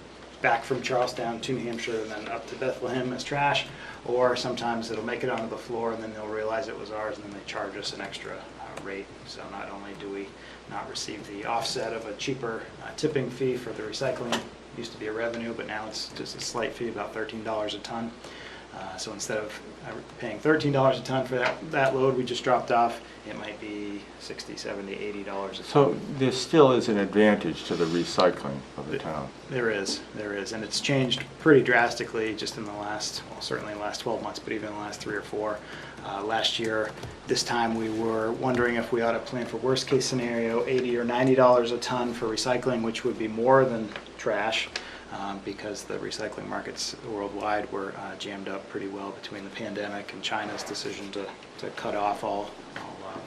back from Charlestown to New Hampshire and then up to Bethlehem as trash, or sometimes it'll make it onto the floor and then they'll realize it was ours and then they charge us an extra rate. So not only do we not receive the offset of a cheaper tipping fee for the recycling, used to be a revenue, but now it's just a slight fee, about $13 a ton. So instead of paying $13 a ton for that load we just dropped off, it might be $60, $70, $80 a ton. So there still is an advantage to the recycling of the town. There is, and it's changed pretty drastically just in the last, well, certainly in the last 12 months, but even in the last 3 or 4. Last year, this time we were wondering if we ought to plan for worst case scenario, $80 or $90 a ton for recycling, which would be more than trash, because the recycling markets worldwide were jammed up pretty well between the pandemic and China's decision to cut off all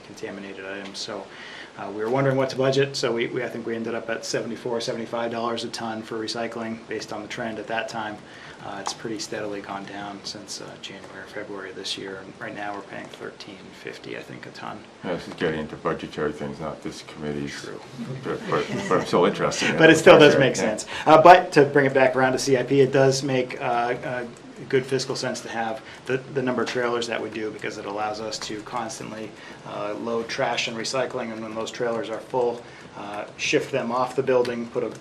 contaminated items. So we were wondering what to budget, so I think we ended up at $74, $75 a ton for recycling based on the trend at that time. It's pretty steadily gone down since January or February of this year, and right now we're paying $13.50, I think, a ton. Yeah, this is getting into budgetary things, not this committee's. True. But I'm still interested in it. But it still does make sense. But to bring it back around to CIP, it does make good fiscal sense to have the number of trailers that we do, because it allows us to constantly load trash and recycling, and when those trailers are full, shift them off the building, put a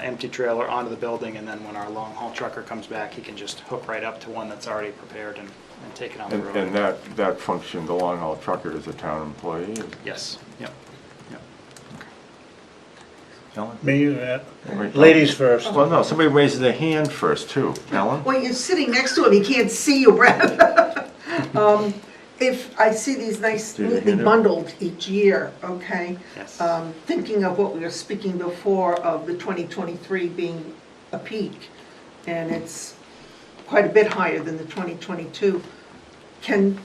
empty trailer onto the building, and then when our long haul trucker comes back, he can just hook right up to one that's already prepared and take it on the road. And that function, the long haul trucker, is a town employee? Yes. Yep. Ellen? Me, ladies first. Well, no, somebody raises their hand first, too. Ellen? Well, you're sitting next to him, he can't see you, Brad. If I see these nice, Do you neatly hear them? bundled each year, okay? Yes. Thinking of what we were speaking before of the 2023 being a peak, and it's quite a bit higher than the 2022. Can,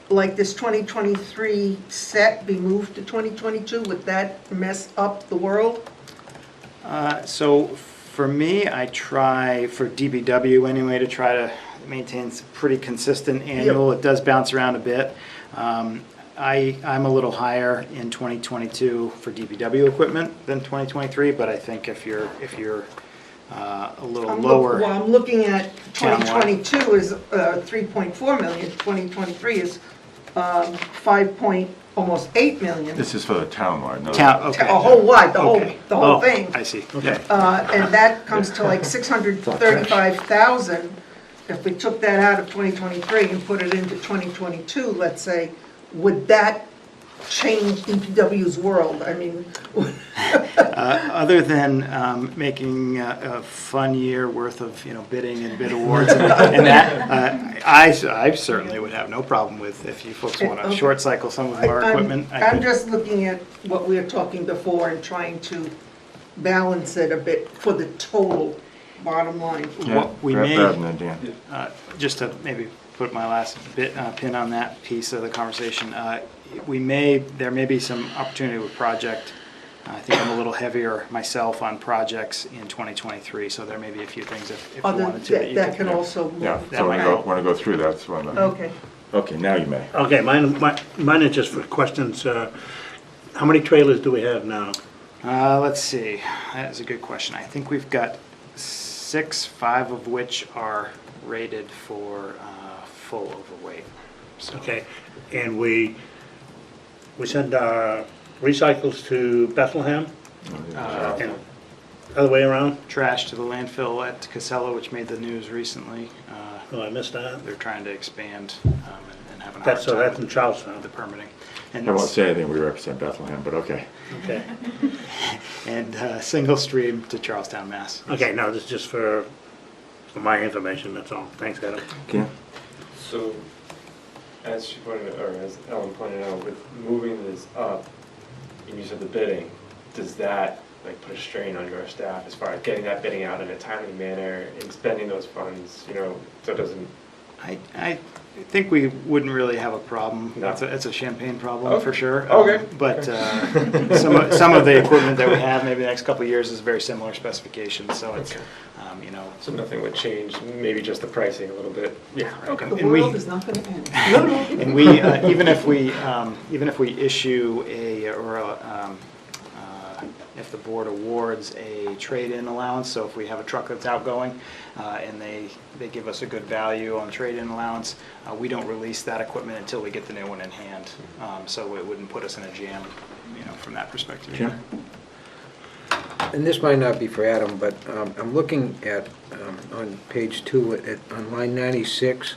like, this 2023 set be moved to 2022? Would that mess up the world? So for me, I try, for DBW anyway, to try to maintain some pretty consistent annual. It does bounce around a bit. I'm a little higher in 2022 for DBW equipment than 2023, but I think if you're a little lower. Well, I'm looking at Townwide. 2022 is 3.4 million, 2023 is almost 8 million. This is for the townwide, no? Okay. A whole lot, the Okay. whole thing. I see, okay. And that comes to like 635,000. If we took that out of 2023 and put it into 2022, let's say, would that change DPW's world? I mean, Other than making a fun year worth of bidding and bid awards and that, I certainly would have no problem with if you folks want to short cycle some of our equipment. I'm just looking at what we were talking before and trying to balance it a bit for the total bottom line. Yeah, What we grab may- that and then Dan. Just to maybe put my last pin on that piece of the conversation, there may be some opportunity with project I think I'm a little heavier myself on projects in 2023, so there may be a few things if you Other, wanted to. that you that could- can also move. Yeah, That so when might you help. want to go through, that's one of the, Okay. okay, now you may. Okay, mine is just for questions. How many trailers do we have now? Let's see, that is a good question. I think we've got 6, 5 of which are rated for full overweight. So Okay, and we send our recycles to Bethlehem? And other way around? trash to the landfill at Casella, which made the news recently. Oh, I missed that. They're trying to expand and having a hard So that's in time Charlestown. with the permitting. I And won't say anything, we represent Bethlehem, but okay. Okay. and single stream to Charlestown, Mass. Okay, no, this is just for my information, that's all. Thanks, Adam. Ken? So, as she pointed, or as Ellen pointed out, with moving this up, and you said the bidding, does that like put a strain on your staff as far as getting that bidding out in a timely manner and spending those funds, you know, so it doesn't? I think we wouldn't really have a problem. No. It's a Champagne problem Okay. for sure. Okay. But some of the equipment that we have, maybe the next couple of years, is very similar specifications. So it's, Okay. you know. So nothing would change, maybe just the pricing a little bit? Yeah. Okay. The And we- world is not going to end. And we, even if we issue if the board awards a trade-in allowance, so if we have a truck that's outgoing, and they give us a good value on trade-in allowance, we don't release that equipment until we get the new one in hand. So it wouldn't put us in a jam, you know, from that perspective. Jim? And this might not be for Adam, but I'm looking at, on page 2, on line 96,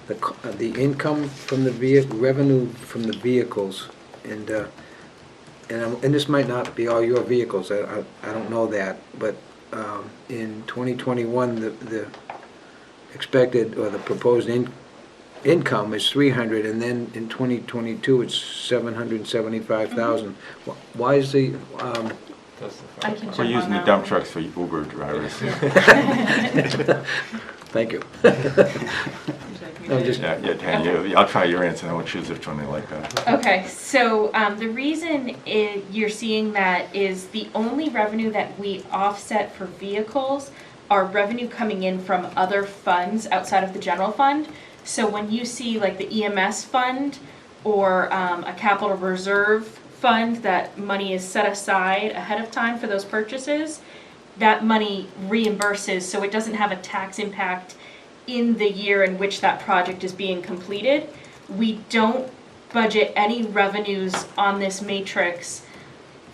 the income from the revenue from the vehicles, and this might not be all your vehicles, I don't know that, but in 2021, the expected, or the proposed income is 300, and then in 2022, it's 775,000. Why is the, I can We're jump using on the that dump one. trucks for Uber drivers. thank you. I'm just, Yeah, I'll try your answer, and we'll choose which one they like better. Okay, so the reason you're seeing that is the only revenue that we offset for vehicles are revenue coming in from other funds outside of the general fund. So when you see like the EMS fund or a capital reserve fund, that money is set aside ahead of time for those purchases, that money reimburses, so it doesn't have a tax impact in the year in which that project is being completed. We don't budget any revenues on this matrix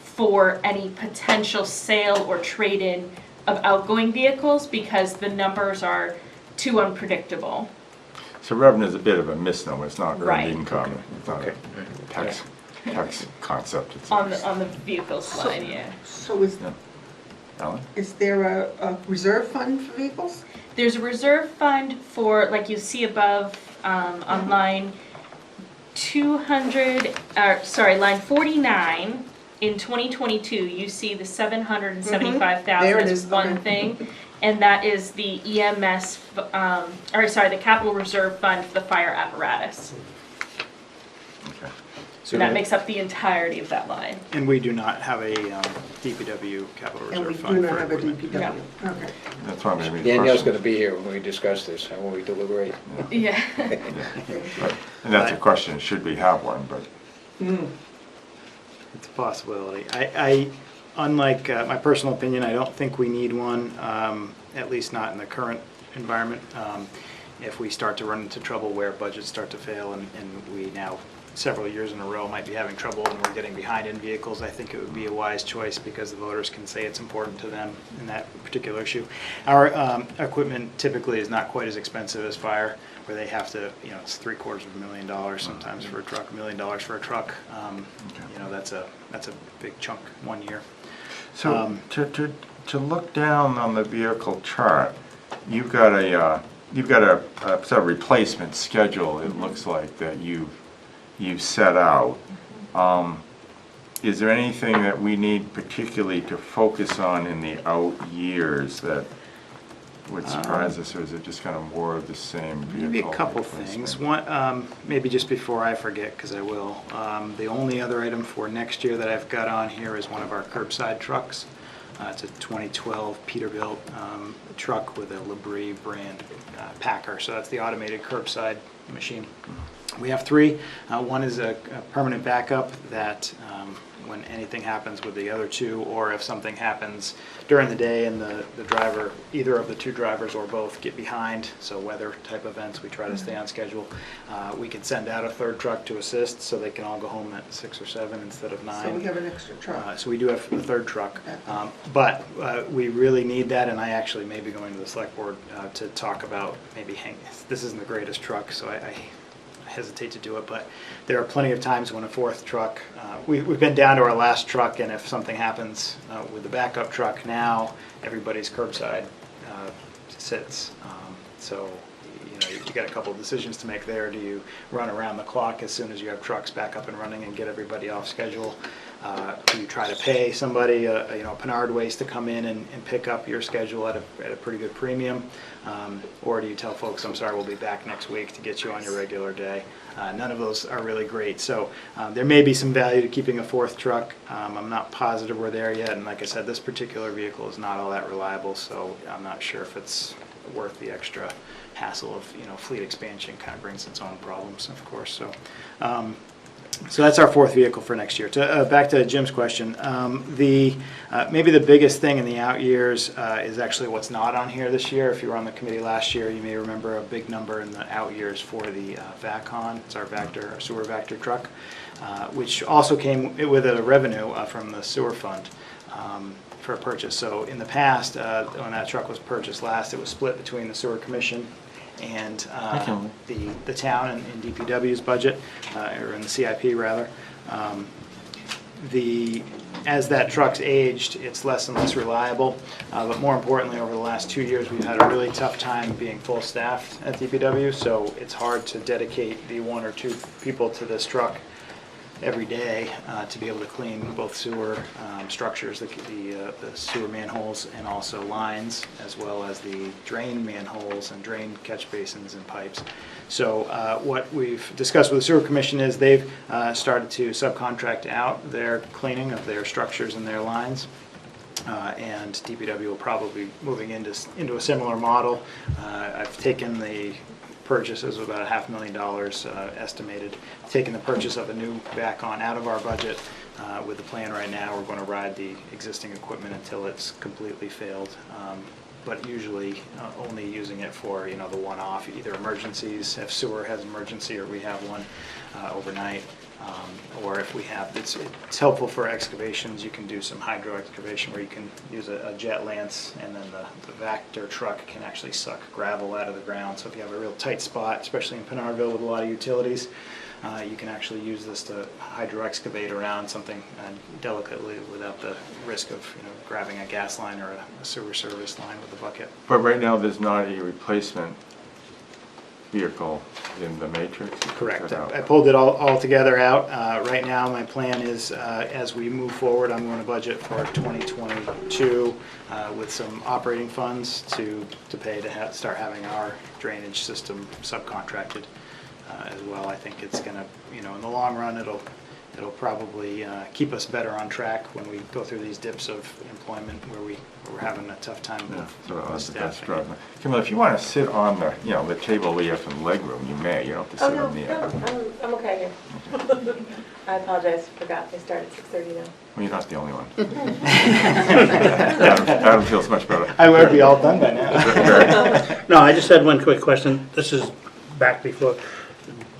for any potential sale or trade-in of outgoing vehicles because the numbers are too unpredictable. So revenue is a bit of a misnomer, it's not Right. earned income, it's not a tax concept. It's On the vehicle slide, yeah. So is Alan? there a reserve fund for vehicles? There's a reserve fund for, like you see above, on line 49, in 2022, you see the 775,000 There it as is, one okay. thing. And that is the EMS, the capital reserve fund for the fire apparatus. Okay. So And that makes up the entirety of that line. And we do not have a DPW capital And we reserve do fund not for have a equipment. DPW. Okay. That's why I'm going to be Danielle's going to be here when we discuss this, and when we deliberate. Yeah. And that's a question, should we have one, but It's a possibility. I unlike my personal opinion, I don't think we need one, at least not in the current environment. If we start to run into trouble where budgets start to fail and we now several years in a row might be having trouble and we're getting behind in vehicles, I think it would be a wise choice because the voters can say it's important to them in that particular issue. Our equipment typically is not quite as expensive as fire, where they have to, you know, it's $750,000 sometimes for a truck, $1 million for a truck. You know, that's a big chunk one year. So to look down on the vehicle chart, you've got a sort of replacement schedule, it looks like, that you've set out. Is there anything that we need particularly to focus on in the out years that would surprise us, or is it just kind of more of the same vehicle? Maybe a couple replacement? things. One, maybe just before I forget, because I will. The only other item for next year that I've got on here is one of our curbside trucks. It's a 2012 Peterbilt truck with a Labrie brand Packer. So that's the automated curbside machine. We have three. One is a permanent backup that when anything happens with the other two, or if something happens during the day and the driver, either of the two drivers or both get behind, so weather type events, we try to stay on schedule. We can send out a third truck to assist so they can all go home at 6 or 7 instead of 9. So we have an extra truck. So we do have a third truck, but we really need that, and I actually may be going to the select board to talk about maybe this isn't the greatest truck, so I hesitate to do it, but there are plenty of times when a fourth truck, we've been down to our last truck, and if something happens with the backup truck now, everybody's curbside sits. So you got a couple of decisions to make there. Do you run around the clock as soon as you have trucks back up and running and get everybody off schedule? Do you try to pay somebody, Pinard Waste to come in and pick up your schedule at a pretty good premium? Or do you tell folks, I'm sorry, we'll be back next week to get you on your regular day? None of those are really great. So there may be some value to keeping a fourth truck. I'm not positive we're there yet. And like I said, this particular vehicle is not all that reliable, so I'm not sure if it's worth the extra hassle of, fleet expansion. Kind of brings its own problems, of course. So that's our fourth vehicle for next year. Back to Jim's question, maybe the biggest thing in the out years is actually what's not on here this year. If you were on the committee last year, you may remember a big number in the out years for the VACON. It's our sewer Vector truck, which also came with a revenue from the sewer fund for a purchase. So in the past, when that truck was purchased last, it was split between the sewer commission and the town and DPW's budget, or in the CIP rather. As that truck's aged, it's less and less reliable, but more importantly, over the last 2 years, we've had a really tough time being full staffed at DPW, so it's hard to dedicate the 1 or 2 people to this truck every day to be able to clean both sewer structures, the sewer manholes and also lines, as well as the drain manholes and drain catch basins and pipes. So what we've discussed with the sewer commission is they've started to subcontract out their cleaning of their structures and their lines. And DPW will probably be moving into a similar model. I've taken the purchases of about $500,000 estimated. Taking the purchase of a new VACON out of our budget. With the plan right now, we're going to ride the existing equipment until it's completely failed. But usually only using it for the one-off, either emergencies, if sewer has emergency or we have one overnight, or if we have, it's helpful for excavations. You can do some hydro excavation where you can use a jet lance, and then the Vector truck can actually suck gravel out of the ground. So if you have a real tight spot, especially in Pinardville with a lot of utilities, you can actually use this to hydro excavate around something delicately without the risk of grabbing a gas line or a sewer service line with a bucket. But right now, there's not a replacement vehicle in the matrix? Correct. I pulled it all together out. Right now, my plan is, as we move forward, I'm going to budget for 2022 with some operating funds to pay to start having our drainage system subcontracted as well. I think it's going to, in the long run, it'll probably keep us better on track when we go through these dips of employment where we're having a tough time with staffing. Camilla, if you want to sit on the table we have some leg room, you may. You don't have to sit on the end. I'm okay here. I apologize, forgot they start at 6:30 now. Well, you're not the only one. Adam feels much better. I would be all done by now. No, I just had one quick question. This is back before.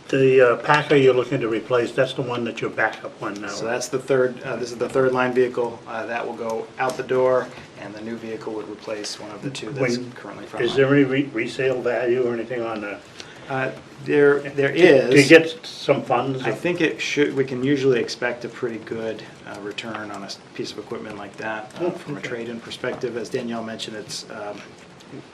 The Packer you're looking to replace, that's the one that your backup one now. So that's the third, this is the third line vehicle. That will go out the door, and the new vehicle would replace one of the two that's currently front line. Is there any resale value or anything on that? There is. To get some funds? I think we can usually expect a pretty good return on a piece of equipment like that from a trade-in perspective. As Danielle mentioned, it's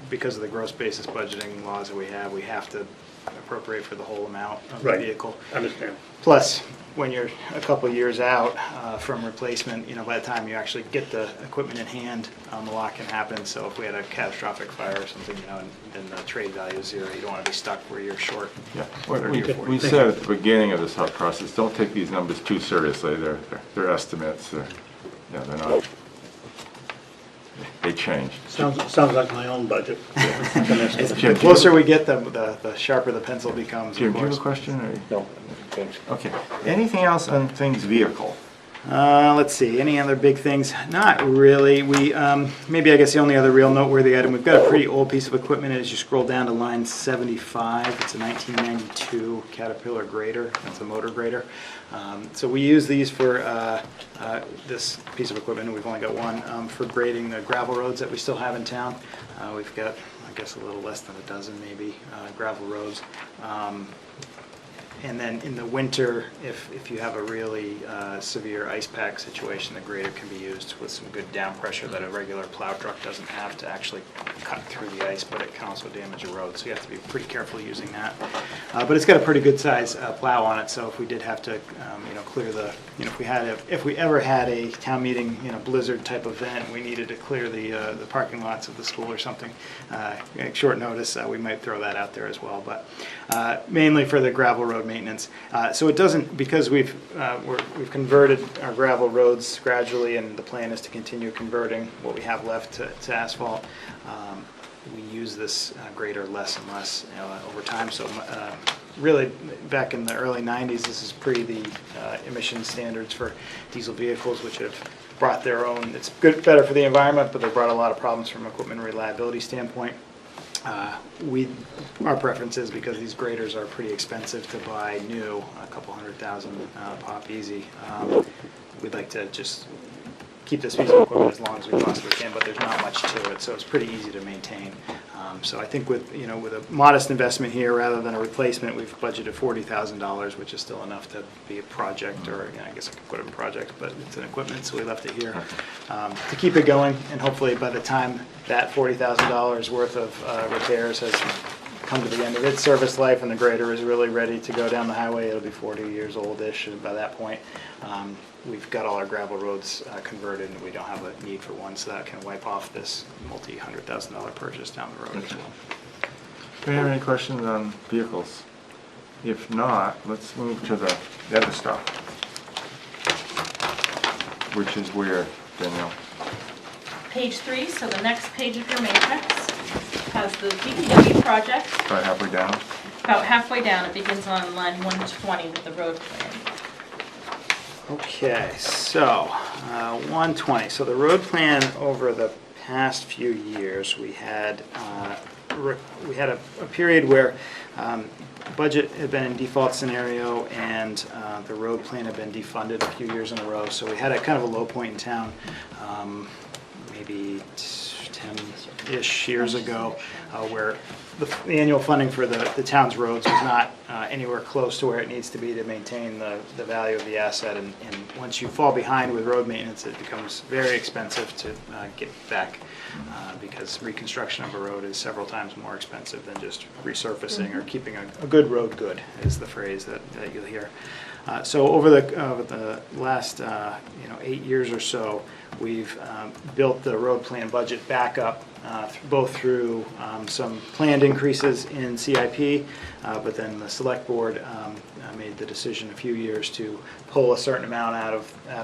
because of the gross basis budgeting laws that we have to appropriate for the whole amount of the Right. vehicle. Understand. Plus, when you're a couple years out from replacement, by the time you actually get the equipment in hand, a lot can happen. So if we had a catastrophic fire or something, and the trade value is zero, you don't want to be stuck where you're short. Yeah, 30 or 40. we said at the beginning of this whole process, don't take these numbers too seriously. They're estimates. They're not. They change. Sounds like my own budget. The closer we get, the sharper the pencil becomes, Jim, of do you have course. a question? Or? No, thanks. Okay. Anything else on things vehicle? Let's see, any other big things? Not really. We, maybe I guess the only other real noteworthy item, we've got a pretty old piece of equipment as you scroll down to line 75. It's a 1992 Caterpillar grader. That's a motor grader. So we use these for this piece of equipment, and we've only got one, for grading the gravel roads that we still have in town. We've got, I guess, a little less than a dozen maybe gravel roads. And then in the winter, if you have a really severe ice pack situation, the grader can be used with some good down pressure that a regular plow truck doesn't have to actually cut through the ice, but it can also damage a road. So you have to be pretty careful using that. But it's got a pretty good size plow on it, so if we did have to, clear the, if we ever had a town meeting, blizzard type event, we needed to clear the parking lots of the school or something, at short notice, we might throw that out there as well. But mainly for the gravel road maintenance. So it doesn't, because we've converted our gravel roads gradually, and the plan is to continue converting what we have left to asphalt. We use this grader less and less over time. So really, back in the early 90s, this is pre the emission standards for diesel vehicles, which have brought their own, it's better for the environment, but they brought a lot of problems from an equipment reliability standpoint. Our preference is, because these graders are pretty expensive to buy new, a couple $100,000 pop easy, we'd like to just keep this piece of equipment as long as we possibly can, but there's not much to it, so it's pretty easy to maintain. So I think with a modest investment here, rather than a replacement, we've budgeted $40,000, which is still enough to be a project, or I guess I could put it in project, but it's an equipment, so we left it here to keep it going. And hopefully by the time that $40,000 worth of repairs has come to the end of its service life and the grader is really ready to go down the highway, it'll be 40 years old-ish, and by that point we've got all our gravel roads converted, and we don't have a need for one, so that can wipe off this multi-$100,000 purchase down the road as well. Do you have any questions on vehicles? If not, let's move to the other stuff, which is where, Danielle? Page 3, so the next page of your matrix has the DPW project. About halfway down? About halfway down, it begins on line 120 with the road plan. Okay, so 120. So the road plan over the past few years, we had a period where budget had been in default scenario, and the road plan had been defunded a few years in a row. So we had a kind of a low point in town, maybe 10-ish years ago, where the annual funding for the town's roads was not anywhere close to where it needs to be to maintain the value of the asset. And once you fall behind with road maintenance, it becomes very expensive to get back, because reconstruction of a road is several times more expensive than just resurfacing or keeping a good road good, is the phrase that you'll hear. So over the last 8 years or so, we've built the road plan budget back up, both through some planned increases in CIP, but then the select board made the decision a few years to pull a certain amount out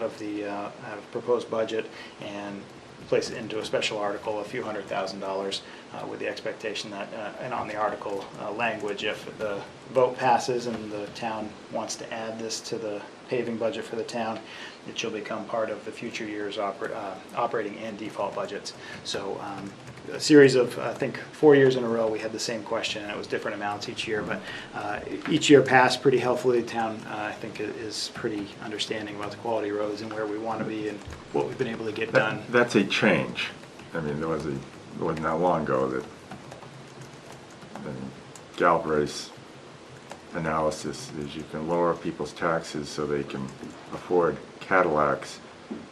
of the proposed budget and place it into a special article, a few $100,000, with the expectation that, and on the article language, if the vote passes and the town wants to add this to the paving budget for the town, it shall become part of the future year's operating and default budgets. So a series of, I think, 4 years in a row, we had the same question, and it was different amounts each year, but each year passed pretty healthily. The town, I think, is pretty understanding about the quality of roads and where we want to be and what we've been able to get done. That's a change. I mean, it wasn't that long ago that the Galbraith's analysis is you can lower people's taxes so they can afford Cadillacs,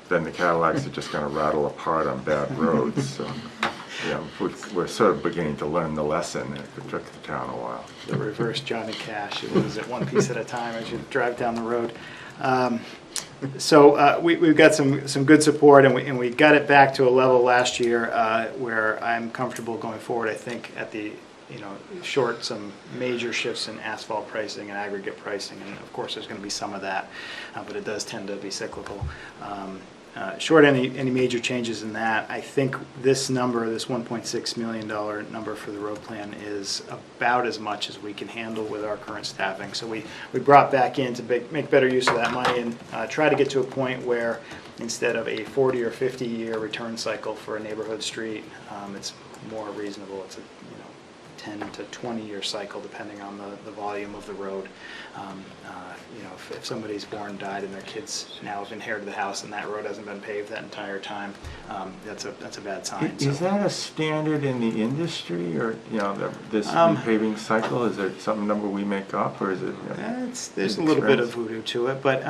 then the Cadillacs are just going to rattle apart on bad roads. So Yeah, we're sort of beginning to learn the lesson. It took the town a while. The reverse Johnny Cash. It was at one piece at a time as you drive down the road. So we've got some good support, and we got it back to a level last year where I'm comfortable going forward. I think at the short some major shifts in asphalt pricing and aggregate pricing, and of course there's going to be some of that, but it does tend to be cyclical. Short any major changes in that, I think this number, this $1.6 million number for the road plan, is about as much as we can handle with our current staffing. So we brought back in to make better use of that money and try to get to a point where instead of a 40 or 50 year return cycle for a neighborhood street, it's more reasonable. It's a 10 to 20 year cycle depending on the volume of the road. If somebody's born and died and their kids now have inherited the house and that road hasn't been paved that entire time, that's a bad sign. Is that a standard in the industry, or this repaving cycle? Is it some number we make up, or is it? There's a little bit of voodoo to it, but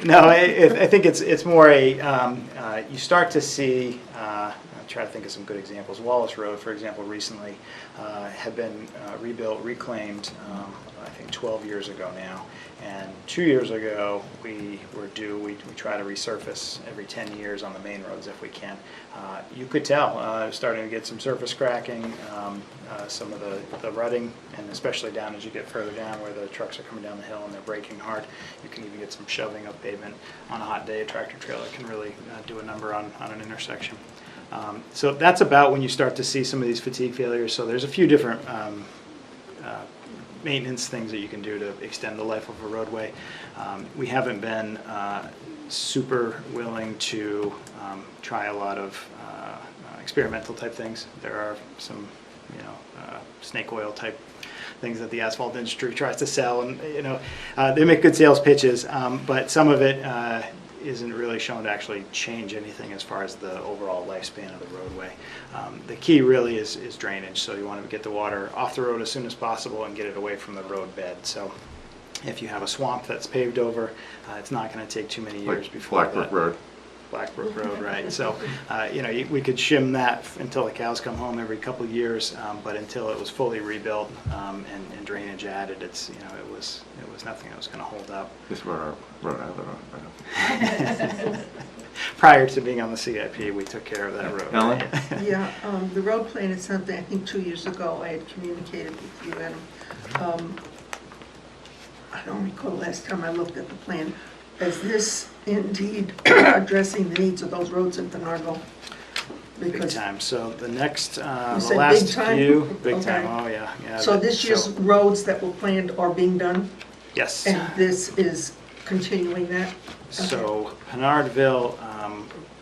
no, I think it's more you start to see. Try to think of some good examples. Wallace Road, for example, recently had been rebuilt, reclaimed, I think 12 years ago now. And 2 years ago, we were due, we try to resurface every 10 years on the main roads if we can. You could tell, starting to get some surface cracking, some of the rutting, and especially down as you get further down where the trucks are coming down the hill and they're braking hard. You can even get some shoving of pavement on a hot day. A tractor trailer can really do a number on an intersection. So that's about when you start to see some of these fatigue failures. So there's a few different maintenance things that you can do to extend the life of a roadway. We haven't been super willing to try a lot of experimental type things. There are some, snake oil type things that the asphalt industry tries to sell, and they make good sales pitches, but some of it isn't really shown to actually change anything as far as the overall lifespan of the roadway. The key really is drainage, so you want to get the water off the road as soon as possible and get it away from the road bed. So if you have a swamp that's paved over, it's not going to take too many years before Blackbrook Road. Blackbrook Road, right. So, we could shim that until the cows come home every couple of years, but until it was fully rebuilt and drainage added, it was nothing that was going to hold up. This is where our road I Prior to being on the CIP, we took care of that road. Ellen? Yeah, the road plan is something, I think 2 years ago, I had communicated with you, Adam. I don't recall the last time I looked at the plan. Is this indeed addressing the needs of those roads in Penarville? Big time. So the next, the said last big time? few, big Okay. time, oh yeah. So this year's roads that were planned are being done? Yes. And this is continuing that? So Penardville,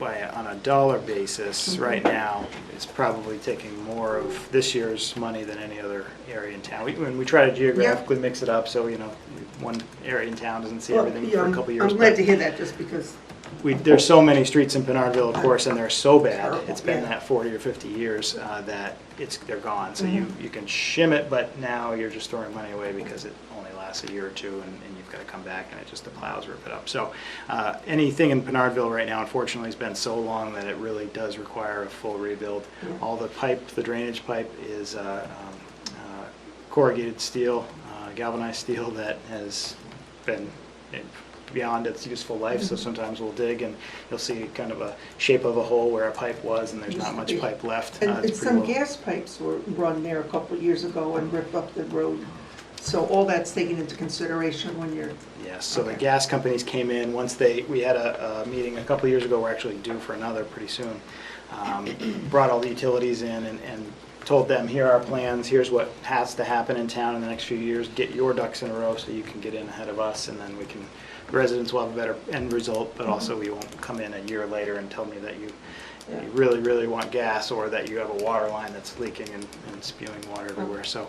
on a dollar basis, right now, is probably taking more of this year's money than any other area in town. When we try to geographically mix it up, so one area in town doesn't see everything for a couple of years. I'm glad to hear that, just because. There's so many streets in Penardville, of course, and they're so bad. Terrible, It's been yeah. that 40 or 50 years that they're gone. So you can shim it, but now you're just throwing money away because it only lasts a year or two, and you've got to come back, and the plows rip it up. So anything in Penardville right now, unfortunately, has been so long that it really does require a full rebuild. All the pipe, the drainage pipe, is corrugated steel, galvanized steel that has been beyond its useful life, so sometimes we'll dig and you'll see kind of a shape of a hole where a pipe was, and there's not much pipe left. And It's pretty some low. gas pipes were run there a couple of years ago and ripped up the road. So all that's taken into consideration when you're. Yes, so the gas companies came in, we had a meeting a couple of years ago, we're actually due for another pretty soon. Brought all the utilities in and told them, here are our plans, here's what has to happen in town in the next few years, get your ducks in a row so you can get in ahead of us, and then residents will have a better end result, but also you won't come in a year later and tell me that you really, really want gas, or that you have a water line that's leaking and spewing water everywhere. So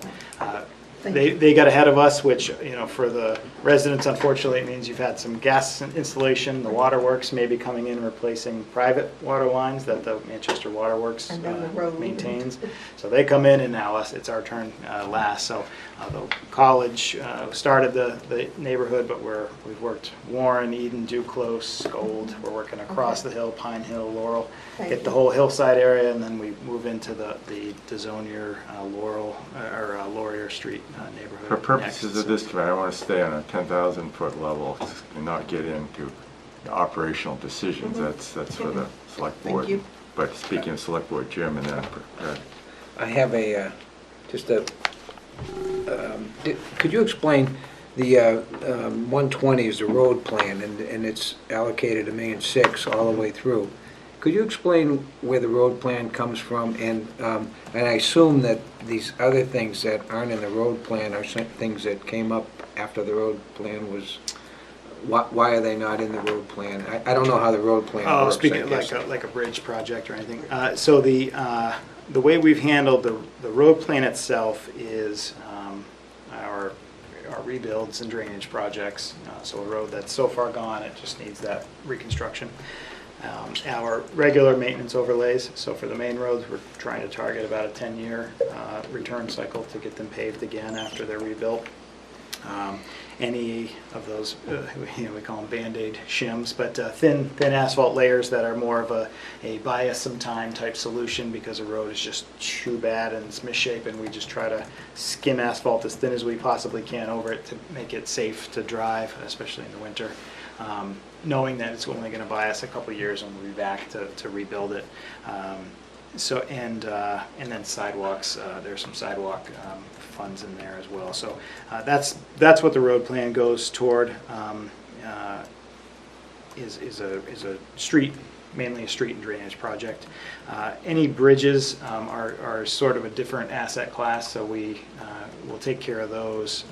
They got ahead of us, which, you know, for the residents, unfortunately, it means you've had some gas installation. The waterworks may be coming in and replacing private water lines that the Manchester Waterworks And then the road. maintains. So they come in, and now it's our turn last. So the college started the neighborhood, but we've worked Warren, Eden, Duclos, Gold. We're working across the hill, Pine Hill, Laurel, Thank get you. the whole hillside area, and then we move into the Desonier, Laurel, or Laurier Street neighborhood. For purposes next. of this committee, I want to stay on a 10,000-foot level and not get into operational decisions. That's for the select board. Thank you. But speaking of select board, Jim, and then, I have could you explain the 120 is the road plan, and it's allocated $1.6 million all the way through. Could you explain where the road plan comes from? And I assume that these other things that aren't in the road plan are things that came up after the road plan was, why are they not in the road plan? I don't know how the road plan Oh, works. speaking I guess. like a bridge project or anything. So the way we've handled the road plan itself is our rebuilds and drainage projects. So a road that's so far gone, it just needs that reconstruction. Our regular maintenance overlays, so for the main roads, we're trying to target about a 10-year return cycle to get them paved again after they're rebuilt. Any of those, we call them Band-Aid shims, but thin asphalt layers that are more of a buy us some time type solution because the road is just too bad and it's misshapen. We just try to skim asphalt as thin as we possibly can over it to make it safe to drive, especially in the winter. Knowing that it's only going to buy us a couple years and we'll be back to rebuild it. And then sidewalks, there's some sidewalk funds in there as well. So that's what the road plan goes toward. Is a street, mainly a street and drainage project. Any bridges are sort of a different asset class, so we will take care of those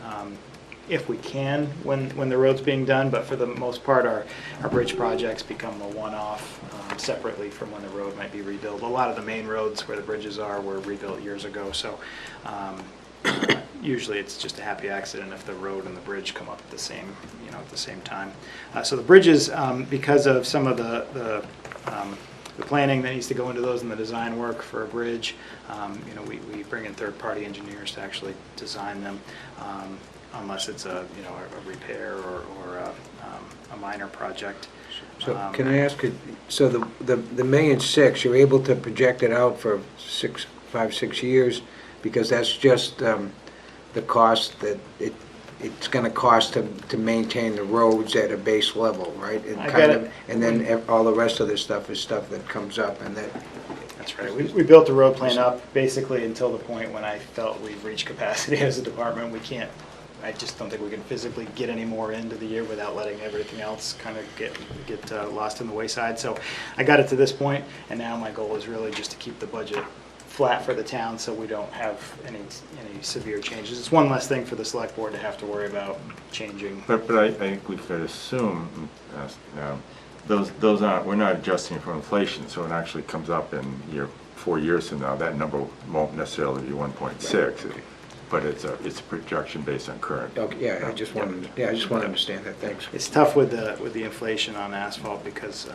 if we can when the road's being done, but for the most part our bridge projects become a one-off separately from when the road might be rebuilt. A lot of the main roads where the bridges are were rebuilt years ago, so usually it's just a happy accident if the road and the bridge come up at the same time. So the bridges, because of some of the planning that needs to go into those and the design work for a bridge, we bring in third-party engineers to actually design them. Unless it's a repair or a minor project. So can I ask you, so the $1.6 million, you're able to project it out for 5, 6 years because that's just the cost that it's going to cost to maintain the roads at a base level, right? And then all the rest of this stuff is stuff that comes up and that. That's right. We built the road plan up basically until the point when I felt we've reached capacity as a department. I just don't think we can physically get any more into the year without letting everything else kind of get lost in the wayside. So I got it to this point, and now my goal is really just to keep the budget flat for the town so we don't have any severe changes. It's one less thing for the select board to have to worry about changing. but I think we could assume those aren't, we're not adjusting for inflation, so it actually comes up in 4 years from now. That number won't necessarily be 1.6. But it's a projection based on current. Okay, yeah, I just want to understand that. Thanks. It's tough with the inflation on asphalt because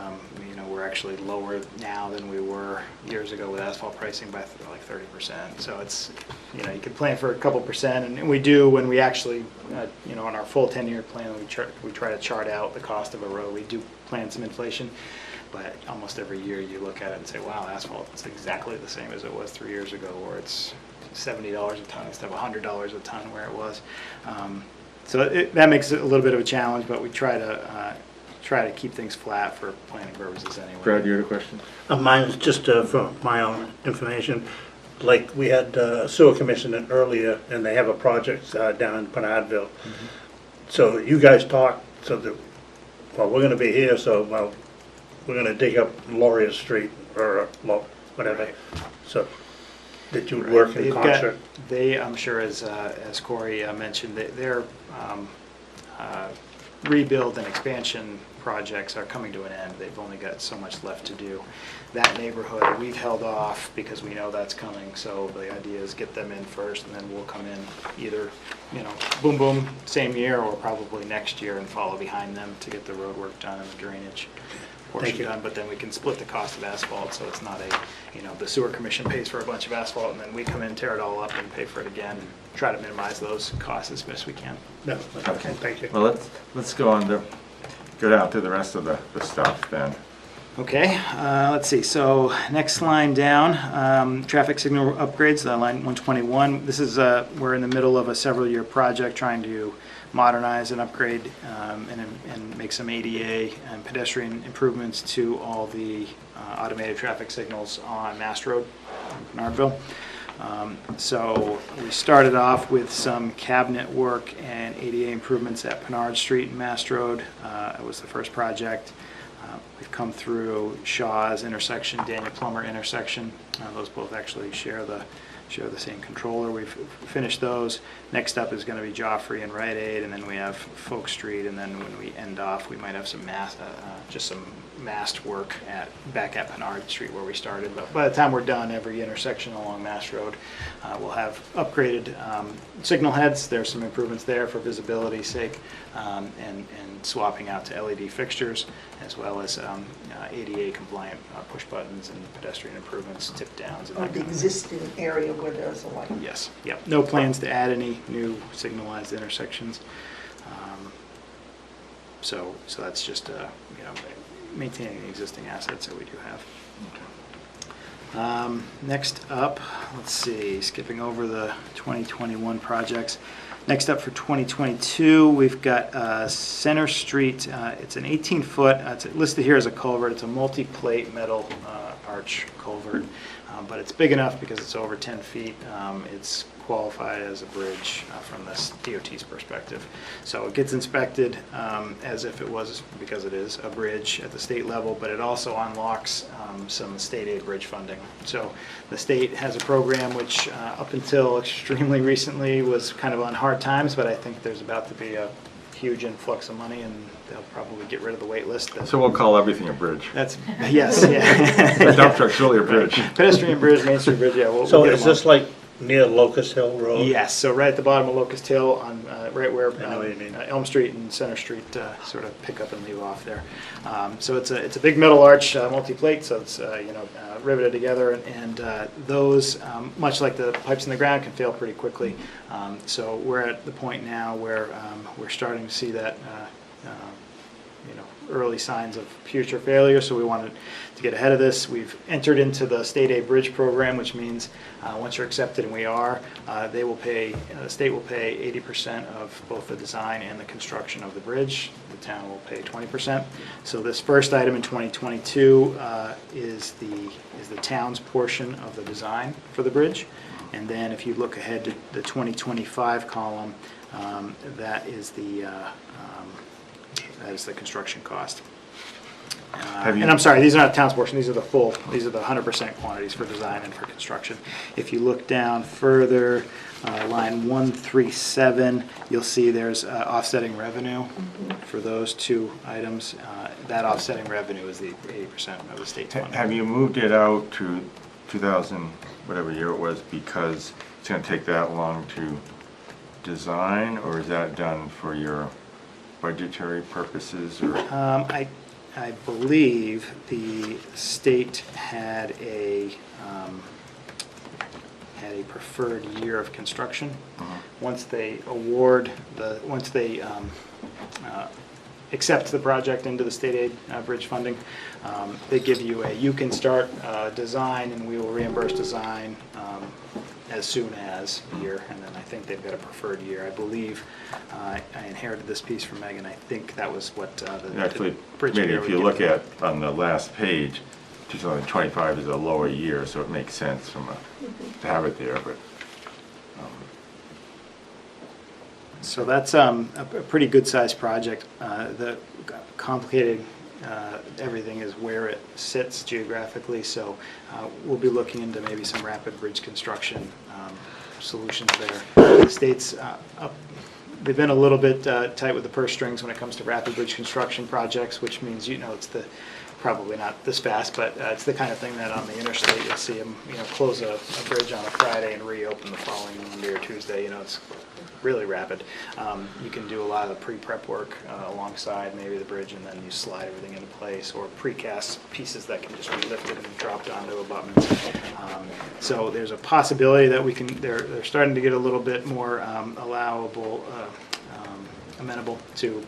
we're actually lower now than we were years ago with asphalt pricing by like 30%. So it's you could plan for a couple percent, and we do when we actually in our full 10-year plan we try to chart out the cost of a road. We do plan some inflation. But almost every year you look at it and say, wow, asphalt is exactly the same as it was 3 years ago, or it's $70 a ton instead of $100 a ton where it was. So that makes it a little bit of a challenge, but we try to keep things flat for planning purposes anyway. Brad, you had a question? Mine's just for my own information. Like we had sewer commission in earlier, and they have a project down in Penardville. Mm-hmm. So you guys talked, so that, we're going to be here, so we're going to dig up Laurier Street or whatever. So that you would work in concert. I'm sure as Corey mentioned, they're rebuild and expansion projects are coming to an end. They've only got so much left to do. That neighborhood, we've held off because we know that's coming, so the idea is get them in first, and then we'll come in either, boom, boom, same year, or probably next year and follow behind them to get the road work done and the drainage portion done, but then we can split the cost of asphalt, so it's not the sewer commission pays for a bunch of asphalt, and then we come in, tear it all up, and pay for it again, and try to minimize those costs as best we can. No, okay, thank you. Well, let's go down to the rest of the stuff then. Okay, let's see, so next line down, traffic signal upgrades, line 121. This is, we're in the middle of a several-year project trying to modernize and upgrade and make some ADA and pedestrian improvements to all the automated traffic signals on Mast Road in Bernardville. So we started off with some cabinet work and ADA improvements at Pinard Street and Mast Road. It was the first project. We've come through Shaw's intersection, Daniel Plummer intersection. Those both actually share the same controller. We've finished those. Next up is going to be Joffrey and Rite Aid, and then we have Folk Street, and then when we end off, we might have some just some mast work back at Pinard Street where we started. But by the time we're done, every intersection along Mast Road will have upgraded signal heads. There's some improvements there for visibility's sake, and swapping out to LED fixtures, as well as ADA compliant push buttons and pedestrian improvements, tip downs. And Of the existing area where there's a light. Yes, yep. No plans to add any new signalized intersections. So that's just maintaining the existing assets that we do have. Next up, let's see, skipping over the 2021 projects. Next up for 2022, we've got Center Street. It's an 18-foot, it's listed here as a culvert. It's a multi-plate metal arch culvert, but it's big enough because it's over 10 feet. It's qualified as a bridge from this DOT's perspective. So it gets inspected as if it was, because it is, a bridge at the state level, but it also unlocks some state aid bridge funding. So the state has a program which up until extremely recently was kind of on hard times, but I think there's about to be a huge influx of money, and they'll probably get rid of the wait list. So we'll call everything a bridge. That's, yes, yeah. A dump truck's really a bridge. Pedestrian bridge, Main Street Bridge, yeah. So we'll get is them this on. like near Locust Hill Road? Yes, so right at the bottom of Locust Hill, on right where I know what you mean. Elm Street and Center Street sort of pick up and leave off there. So it's a big metal arch, multi-plate, so it's riveted together, and those, much like the pipes in the ground, can fail pretty quickly. So we're at the point now where we're starting to see that early signs of future failure, so we wanted to get ahead of this. We've entered into the state aid bridge program, which means once you're accepted, and we are, the state will pay 80% of both the design and the construction of the bridge. The town will pay 20%. So this first item in 2022 is the town's portion of the design for the bridge. And then if you look ahead to the 2025 column, that is the construction cost. And I'm sorry, these are not town's portion, these are the 100% quantities for design and for construction. If you look down further, line 137, you'll see there's offsetting revenue for those two items. That offsetting revenue is the 80% of the state funding. Have you moved it out to 2000, whatever year it was, because it's going to take that long to design, or is that done for your budgetary purposes? Or I believe the state had a preferred year of construction. Once they accept the project into the state aid bridge funding, they give you you can start design, and we will reimburse design as soon as year, and then I think they've got a preferred year. I believe I inherited this piece from Megan. I think that was what actually, the bridge maybe year if would you give look them. at on the last page, 2025 is a lower year, so it makes sense from to have it there. But so that's a pretty good sized project. The complicated everything is where it sits geographically, so we'll be looking into maybe some rapid bridge construction solutions there. The state's they've been a little bit tight with the purse strings when it comes to rapid bridge construction projects, which means, it's probably not this fast, but it's the kind of thing that on the interstate, you'll see them, close a bridge on a Friday and reopen the following Monday or Tuesday. It's really rapid. You can do a lot of the pre-prep work alongside maybe the bridge, and then you slide everything into place, or precast pieces that can just be lifted and dropped onto abutments. So there's a possibility that we can, they're starting to get a little bit more allowable, amenable to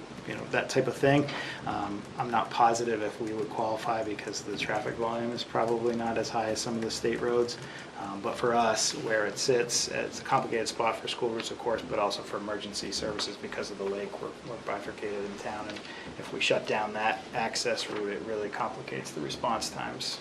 that type of thing. I'm not positive if we would qualify because the traffic volume is probably not as high as some of the state roads. But for us, where it sits, it's a complicated spot for school routes, of course, but also for emergency services because of the lake. We're bifurcated in town, and if we shut down that access route, it really complicates the response times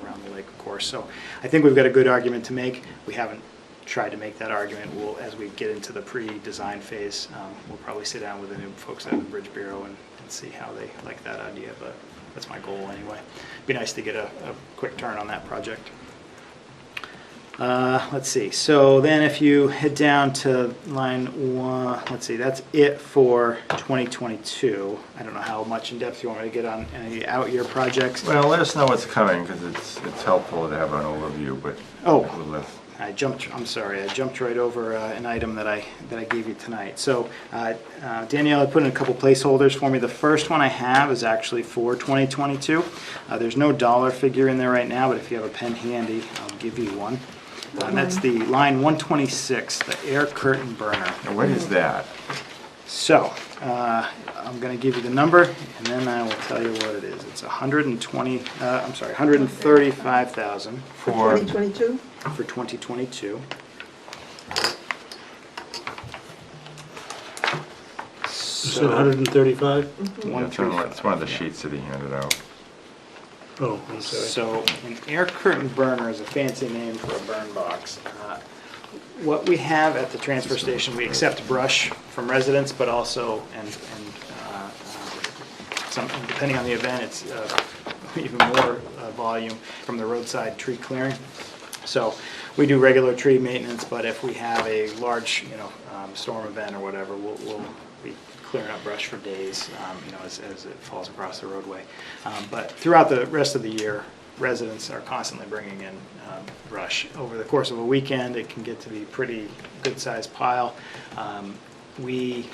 around the lake, of course. So I think we've got a good argument to make. We haven't tried to make that argument. As we get into the pre-design phase, we'll probably sit down with the new folks at the Bridge Bureau and see how they like that idea, but that's my goal anyway. Be nice to get a quick turn on that project. Let's see, so then if you head down to line 1, let's see, that's it for 2022. I don't know how much in depth you want me to get on any out-year projects. Well, let us know what's coming, because it's helpful to have an overview, but Oh. a little less. I'm sorry, I jumped right over an item that I gave you tonight. So Danielle had put in a couple placeholders for me. The first one I have is actually for 2022. There's no dollar figure in there right now, but if you have a pen handy, I'll give you one. And that's the line 126, the air curtain burner. Now, what is that? So I'm going to give you the number, and then I will tell you what it is. It's $135,000 For 2022? for 2022. You said 135? It's one of the sheets that he handed out. Oh, I'm sorry. So an air curtain burner is a fancy name for a burn box. What we have at the transfer station, we accept brush from residents, but also, and depending on the event, it's even more volume from the roadside tree clearing. So we do regular tree maintenance, but if we have a large, storm event or whatever, we'll be clearing up brush for days, as it falls across the roadway. But throughout the rest of the year, residents are constantly bringing in brush. Over the course of a weekend, it can get to be a pretty good-sized pile. We,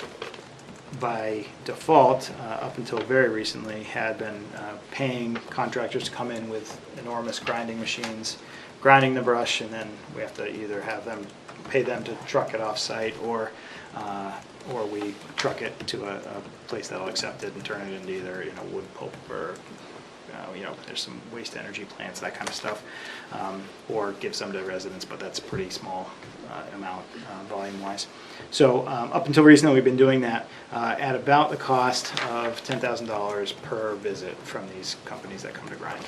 by default, up until very recently, had been paying contractors to come in with enormous grinding machines, grinding the brush, and then we have to either pay them to truck it off-site, or we truck it to a place that'll accept it and turn it into either wood pulp or there's some waste energy plants, that kind of stuff, or give some to residents, but that's a pretty small amount volume-wise. So up until recently, we've been doing that at about the cost of $10,000 per visit from these companies that come to grind.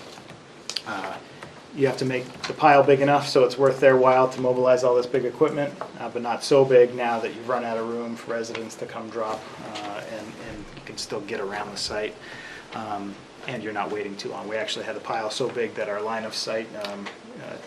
You have to make the pile big enough so it's worth their while to mobilize all this big equipment, but not so big now that you've run out of room for residents to come drop, and you can still get around the site. And you're not waiting too long. We actually had the pile so big that our line of sight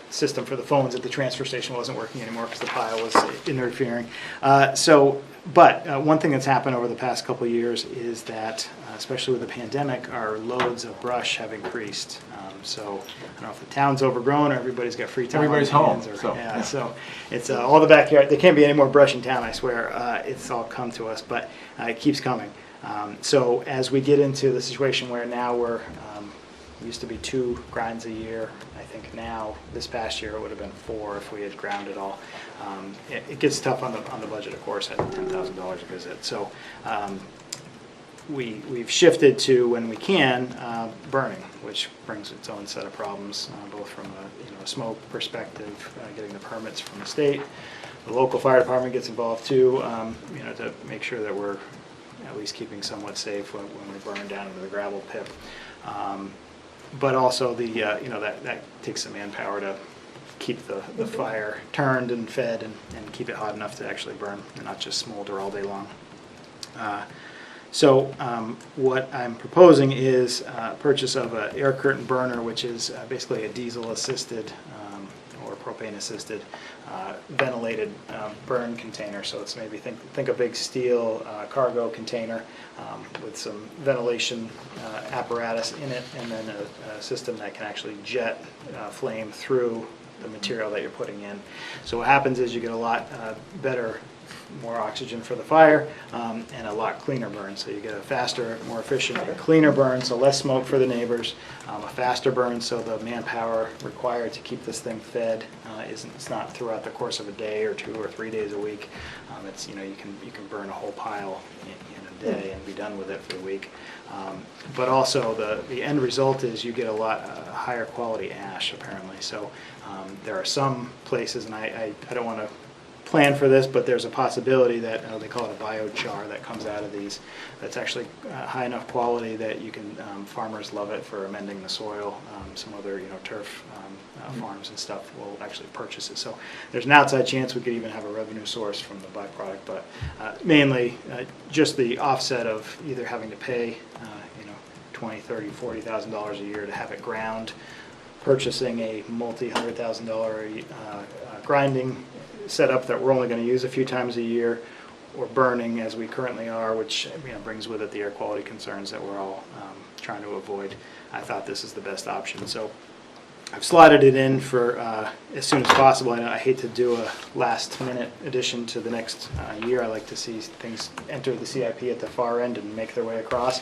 system for the phones at the transfer station wasn't working anymore because the pile was interfering. But one thing that's happened over the past couple of years is that, especially with the pandemic, our loads of brush have increased. So I don't know if the town's overgrown or everybody's got free time. Everybody's on their home, hands, so. Yeah, so it's all the backyard. There can't be any more brush in town, I swear. It's all come to us, but it keeps coming. So as we get into the situation where now we're, used to be 2 grinds a year, I think now, this past year, it would have been 4 if we had ground it all. It gets tough on the budget, of course, at $10,000 a visit. So we've shifted to, when we can, burning, which brings its own set of problems, both from a smoke perspective, getting the permits from the state. The local fire department gets involved too, to make sure that we're at least keeping somewhat safe when we burn down into the gravel pit. But also that takes some manpower to keep the fire turned and fed and keep it hot enough to actually burn and not just smolder all day long. So what I'm proposing is purchase of an air curtain burner, which is basically a diesel assisted or propane-assisted ventilated burn container. So it's maybe think a big steel cargo container with some ventilation apparatus in it, and then a system that can actually jet flame through the material that you're putting in. So what happens is you get a lot better, more oxygen for the fire, and a lot cleaner burn. So you get a faster, more efficient, and cleaner burn, so less smoke for the neighbors, a faster burn, so the manpower required to keep this thing fed it's not throughout the course of a day or 2 or 3 days a week. It's, you know, you can burn a whole pile in a day and be done with it for the week. But also the end result is you get a lot higher quality ash, apparently. So there are some places, and I don't want to plan for this, but there's a possibility that they call it a biochar that comes out of these. That's actually high enough quality that you can farmers love it for amending the soil. Some other turf farms and stuff will actually purchase it. So there's an outside chance we could even have a revenue source from the byproduct, but mainly just the offset of either having to pay $20,000, $30,000, $40,000 a year to have it ground, purchasing a multi-$100,000 grinding setup that we're only going to use a few times a year, or burning as we currently are, which brings with it the air quality concerns that we're all trying to avoid. I thought this is the best option, so I've slotted it in for as soon as possible. I hate to do a last-minute addition to the next year. I like to see things enter the CIP at the far end and make their way across.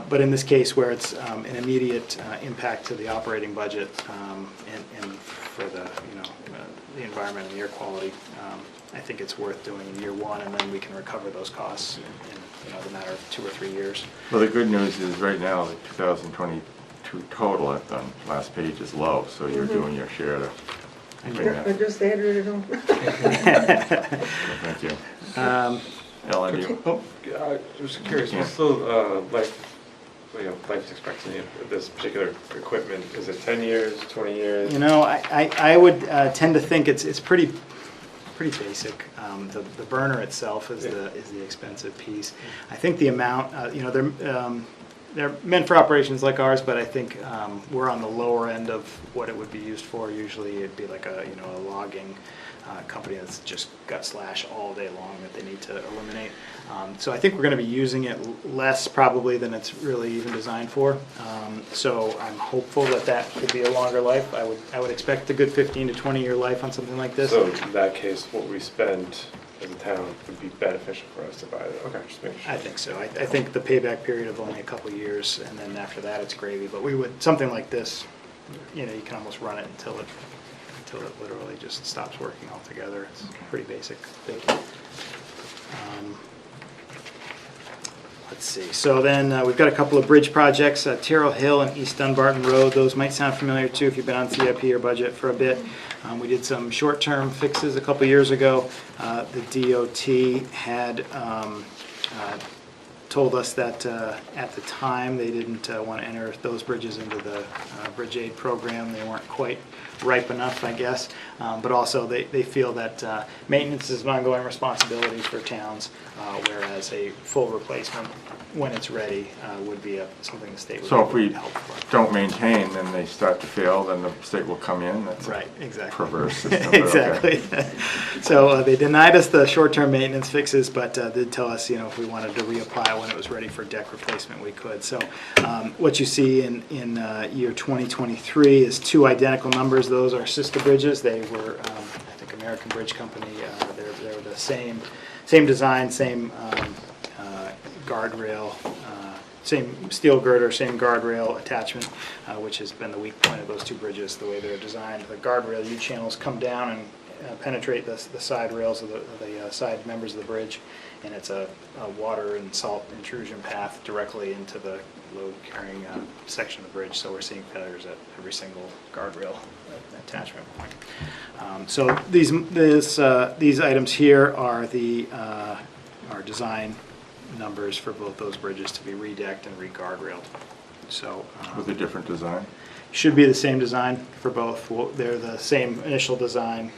But in this case, where it's an immediate impact to the operating budget and for the the environment and the air quality, I think it's worth doing in year one, and then we can recover those costs in the matter of 2 or 3 years. Well, the good news is right now the 2022 total at the last page is low, so you're doing your share to bring that. I just added it on. Thank you. Ellen, you? I was curious, what's the life expectancy of this particular equipment? Is it 10 years, 20 years? I would tend to think it's pretty basic. The burner itself is the expensive piece. I think the amount, they're meant for operations like ours, but I think we're on the lower end of what it would be used for. Usually it'd be like a logging company that's just gut slash all day long that they need to eliminate. So I think we're going to be using it less probably than it's really even designed for. So I'm hopeful that could be a longer life. I would expect a good 15 to 20 year life on something like this. So in that case, what we spend as a town would be beneficial for us to buy it. Okay, just making sure. I think so. I think the payback period of only a couple of years, and then after that it's gravy. But we would, something like this, you can almost run it until it literally just stops working altogether. It's pretty basic. Thank you. Let's see. So then we've got a couple of bridge projects, Terrell Hill and East Dunbarton Road. Those might sound familiar too if you've been on CIP or budget for a bit. We did some short-term fixes a couple years ago. The DOT had told us that at the time they didn't want to enter those bridges into the Bridge Aid program. They weren't quite ripe enough, I guess. But also they feel that maintenance is an ongoing responsibility for towns, whereas a full replacement when it's ready would be something the state would So if we help for. don't maintain, then they start to fail, then the state will come in? That's Right, exactly. a perverse system. but Exactly. okay. So they denied us the short-term maintenance fixes, but did tell us, if we wanted to reapply when it was ready for deck replacement, we could. So what you see in year 2023 is 2 identical numbers. Those are sister bridges. They were, I think, American Bridge Company. They're the same design, same guardrail, same steel girder, same guardrail attachment, which has been the weak point of those 2 bridges, the way they're designed. The guardrail U-channels come down and penetrate the side rails of the side members of the bridge, and it's a water and salt intrusion path directly into the load-carrying section of the bridge, so we're seeing failures at every single guardrail attachment point. So these items here are our design numbers for both those bridges to be redecked and re-guardrailed. So With a different design? should be the same design for both. They're the same initial design,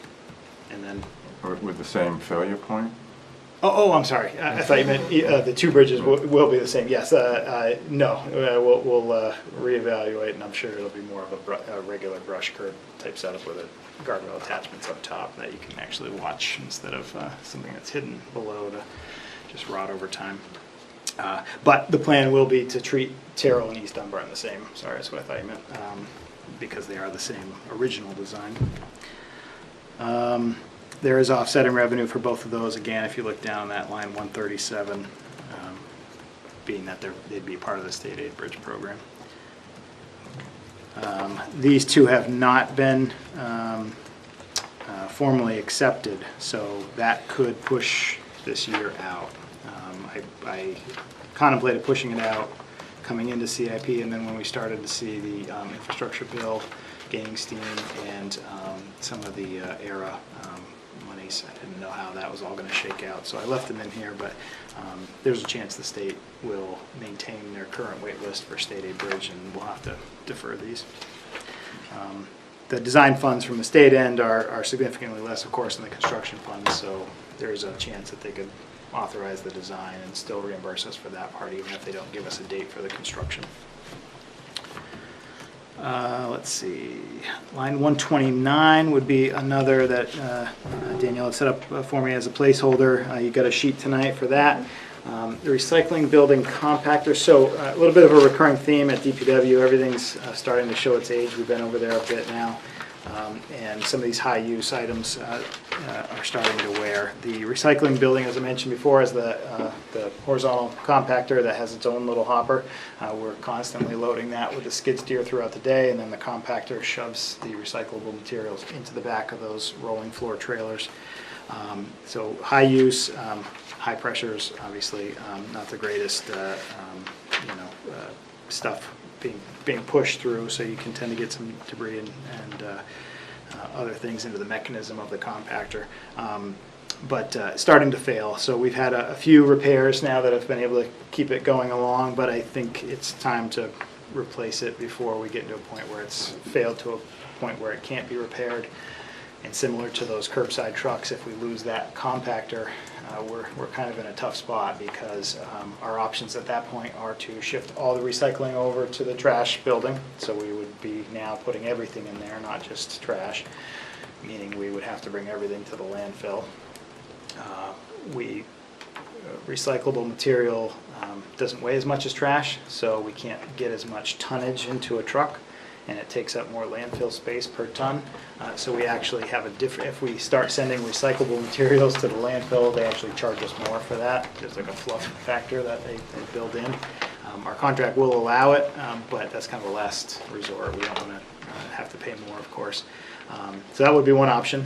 and then. Or with the same failure point? Oh, I'm sorry. I thought you meant the 2 bridges will be the same. Yes. No. We'll reevaluate, and I'm sure it'll be more of a regular brush curb type setup with it. guardrail attachments up top that you can actually watch instead of something that's hidden below to just rot over time. But the plan will be to treat Terrell and East Dunbar the same. Sorry, that's what I thought you meant, because they are the same original design. There is offsetting revenue for both of those. Again, if you look down that line 137, being that they'd be part of the state aid bridge program. These two have not been formally accepted, so that could push this year out. I contemplated pushing it out coming into CIP, and then when we started to see the infrastructure bill gaining steam and some of the ERA monies, I didn't know how that was all going to shake out, so I left them in here, but there's a chance the state will maintain their current wait list for state aid bridge, and we'll have to defer these. The design funds from the state end are significantly less, of course, than the construction funds, so there's a chance that they could authorize the design and still reimburse us for that part, even if they don't give us a date for the construction. Let's see, line 129 would be another that Danielle had set up for me as a placeholder. You got a sheet tonight for that. The recycling building compactor, so a little bit of a recurring theme at DPW. Everything's starting to show its age. We've been over there a bit now. And some of these high-use items are starting to wear. The recycling building, as I mentioned before, is the horizontal compactor that has its own little hopper. We're constantly loading that with the skid steer throughout the day, and then the compactor shoves the recyclable materials into the back of those rolling floor trailers. So high use, high pressures, obviously not the greatest, stuff being pushed through, so you can tend to get some debris and other things into the mechanism of the compactor. But starting to fail. So we've had a few repairs now that have been able to keep it going along, but I think it's time to replace it before we get into a point where it's failed to a point where it can't be repaired. And similar to those curbside trucks, if we lose that compactor, we're kind of in a tough spot, because our options at that point are to shift all the recycling over to the trash building. So we would be now putting everything in there, not just trash, meaning we would have to bring everything to the landfill. Recyclable material doesn't weigh as much as trash, so we can't get as much tonnage into a truck, and it takes up more landfill space per ton. So we actually have a different, if we start sending recyclable materials to the landfill, they actually charge us more for that. There's like a fluff factor that they build in. Our contract will allow it, but that's kind of a last resort. We don't want to have to pay more, of course. So that would be one option.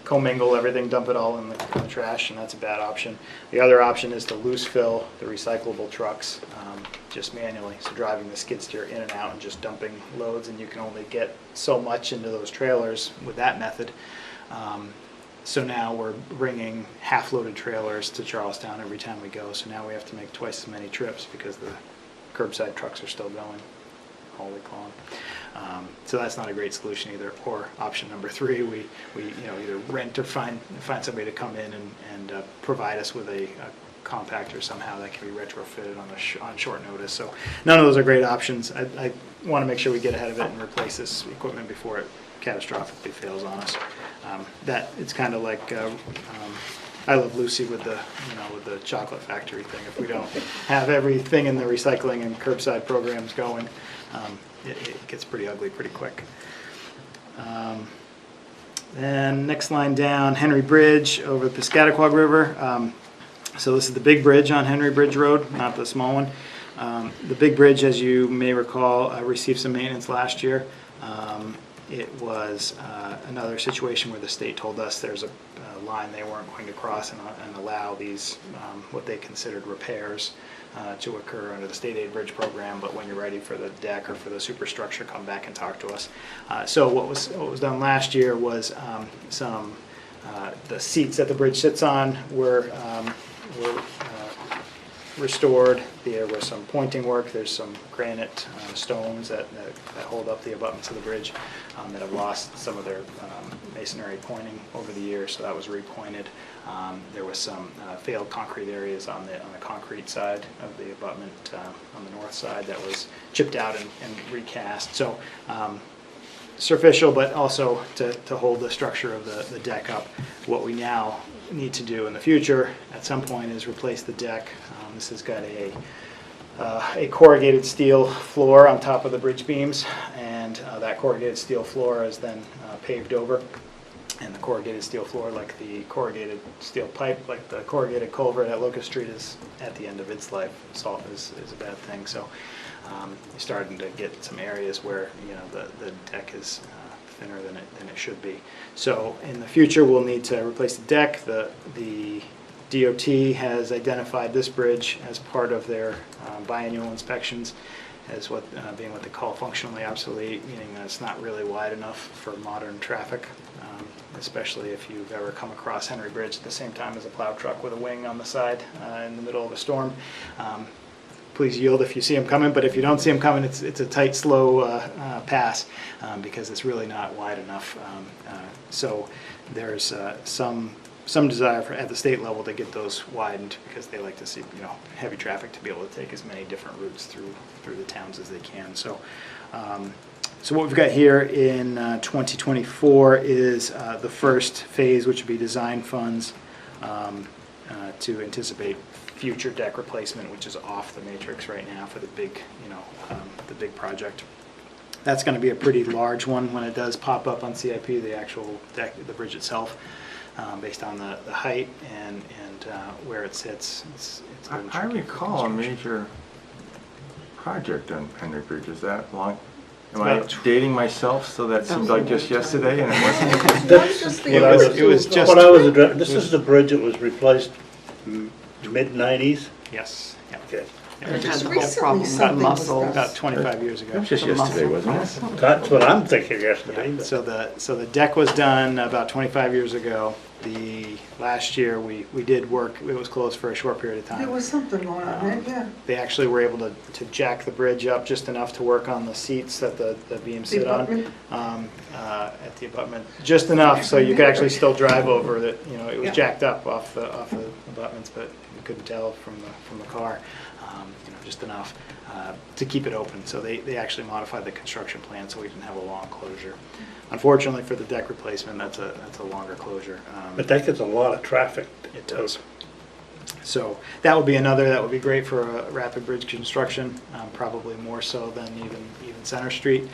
Commingle everything, dump it all in the trash, and that's a bad option. The other option is to loose fill the recyclable trucks just manually, so driving the skid steer in and out and just dumping loads, and you can only get so much into those trailers with that method. So now we're bringing half-loaded trailers to Charlestown every time we go, so now we have to make twice as many trips because the curbside trucks are still going. Holy clone. So that's not a great solution either. Or option number 3, we either rent or find somebody to come in and provide us with a compactor somehow that can be retrofitted on short notice. So none of those are great options. I want to make sure we get ahead of it and replace this equipment before it catastrophically fails on us. That it's kind of like I Love Lucy with the chocolate factory thing. If we don't have everything in the recycling and curbside programs going, it gets pretty ugly pretty quick. Then next line down, Henry Bridge over the Piscataquag River. So this is the big bridge on Henry Bridge Road, not the small one. The big bridge, as you may recall, received some maintenance last year. It was another situation where the state told us there's a line they weren't going to cross and allow these, what they considered repairs to occur under the state aid bridge program, but when you're ready for the deck or for the superstructure, come back and talk to us. So what was done last year was the seats that the bridge sits on were restored. There was some pointing work. There's some granite stones that hold up the abutments of the bridge that have lost some of their masonry pointing over the years, so that was repointed. There was some failed concrete areas on the concrete side of the abutment on the north side that was chipped out and recast. So superficial, but also to hold the structure of the deck up. What we now need to do in the future, at some point, is replace the deck. This has got a corrugated steel floor on top of the bridge beams, and that corrugated steel floor is then paved over. And the corrugated steel floor, like the corrugated steel pipe, like the corrugated culvert at Locust Street, is at the end of its life. Salt is a bad thing, so you're starting to get some areas where the deck is thinner than it should be. So in the future, we'll need to replace the deck. The DOT has identified this bridge as part of their biannual inspections as being what they call functionally obsolete, meaning that it's not really wide enough for modern traffic, especially if you've ever come across Henry Bridge at the same time as a plow truck with a wing on the side in the middle of a storm. Please yield if you see them coming, but if you don't see them coming, it's a tight, slow pass because it's really not wide enough. So there's some desire at the state level to get those widened because they like to see heavy traffic to be able to take as many different routes through the towns as they can. So what we've got here in 2024 is the first phase, which would be design funds to anticipate future deck replacement, which is off the matrix right now for the big project. That's going to be a pretty large one when it does pop up on CIP, the actual deck, the bridge itself. Based on the height and where it sits. It's I recall a major project on Henry Bridge. Is that long? Am I dating myself so that seems like just yesterday and it wasn't? This is the bridge that was replaced mid-90s? Yes. Yeah. Okay. It had the whole Recently problem with something was muscle. done. About 25 years ago. That was just yesterday, wasn't it? That's what I'm thinking yesterday. Yeah. So the deck was done about 25 years ago. Last year we did work. It was closed for a short period of time. There was something going on there, yeah. They actually were able to jack the bridge up just enough to work on the seats that the beams sit on at the abutment, just enough so you could actually still drive over it. It was jacked up off the abutments, but you couldn't tell from the car. Just enough to keep it open. So they actually modified the construction plan so we didn't have a long closure. Unfortunately for the deck replacement, that's a longer closure. But that gets a lot of traffic. It does. So that would be great for a rapid bridge construction, probably more so than even Center Street.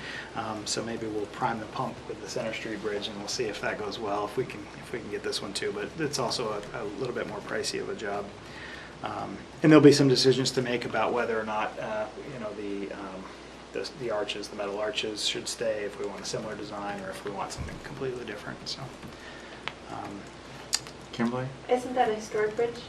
So maybe we'll prime the pump with the Center Street bridge, and we'll see if that goes well. If we can get this one too, but it's also a little bit more pricey of a job. And there'll be some decisions to make about whether or not the arches, the metal arches, should stay if we want a similar design or if we want something completely different. So, Kimberly? Isn't that a historic bridge?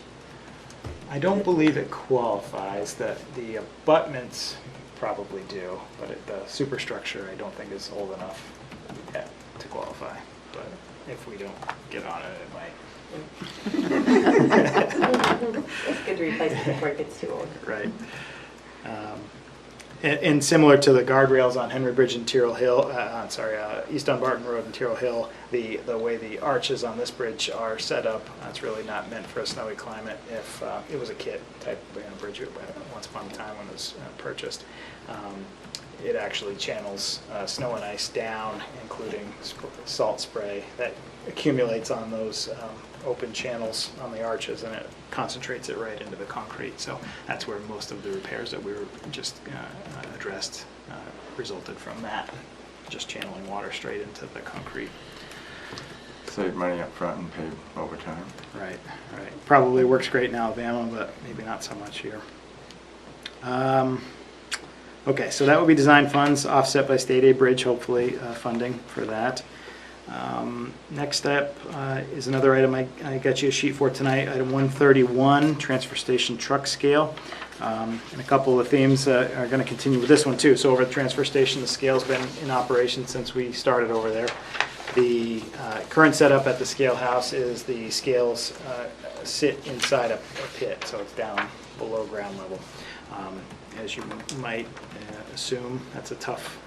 I don't believe it qualifies. That the abutments probably do, but the superstructure I don't think is old enough yet to qualify. But if we don't get on it, it might. It's good to replace it before it gets too old. Right. And similar to the guardrails on Henry Bridge and Tyrrell Hill, East Dunbarton Road and Tyrrell Hill, the way the arches on this bridge are set up, it's really not meant for a snowy climate. If it was a kit type bridge once upon a time when it was purchased, it actually channels snow and ice down, including salt spray that accumulates on those open channels on the arches, and it concentrates it right into the concrete. So that's where most of the repairs that we were just addressed resulted from that, just channeling water straight into the concrete. Save money up front and pay over time. Right. Probably works great in Alabama, but maybe not so much here. Okay, so that would be design funds offset by state aid bridge, hopefully funding for that. Next up is another item I got you a sheet for tonight, item 131, transfer station truck scale. And a couple of themes are going to continue with this one too. So over at the transfer station, the scale's been in operation since we started over there. The current setup at the scale house is the scales sit inside a pit, so it's down below ground level. As you might assume, that's a tough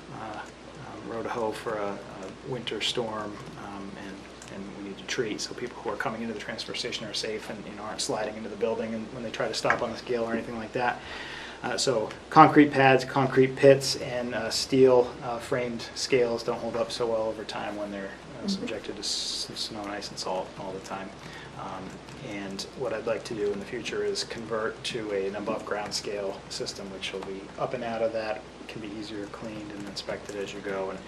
row to hoe for a winter storm, and we need to treat so people who are coming into the transfer station are safe and aren't sliding into the building and when they try to stop on the scale or anything like that. So concrete pads, concrete pits, and steel framed scales don't hold up so well over time when they're subjected to snow and ice and salt all the time. And what I'd like to do in the future is convert to an above ground scale system, which will be up and out of that, can be easier cleaned and inspected as you go, and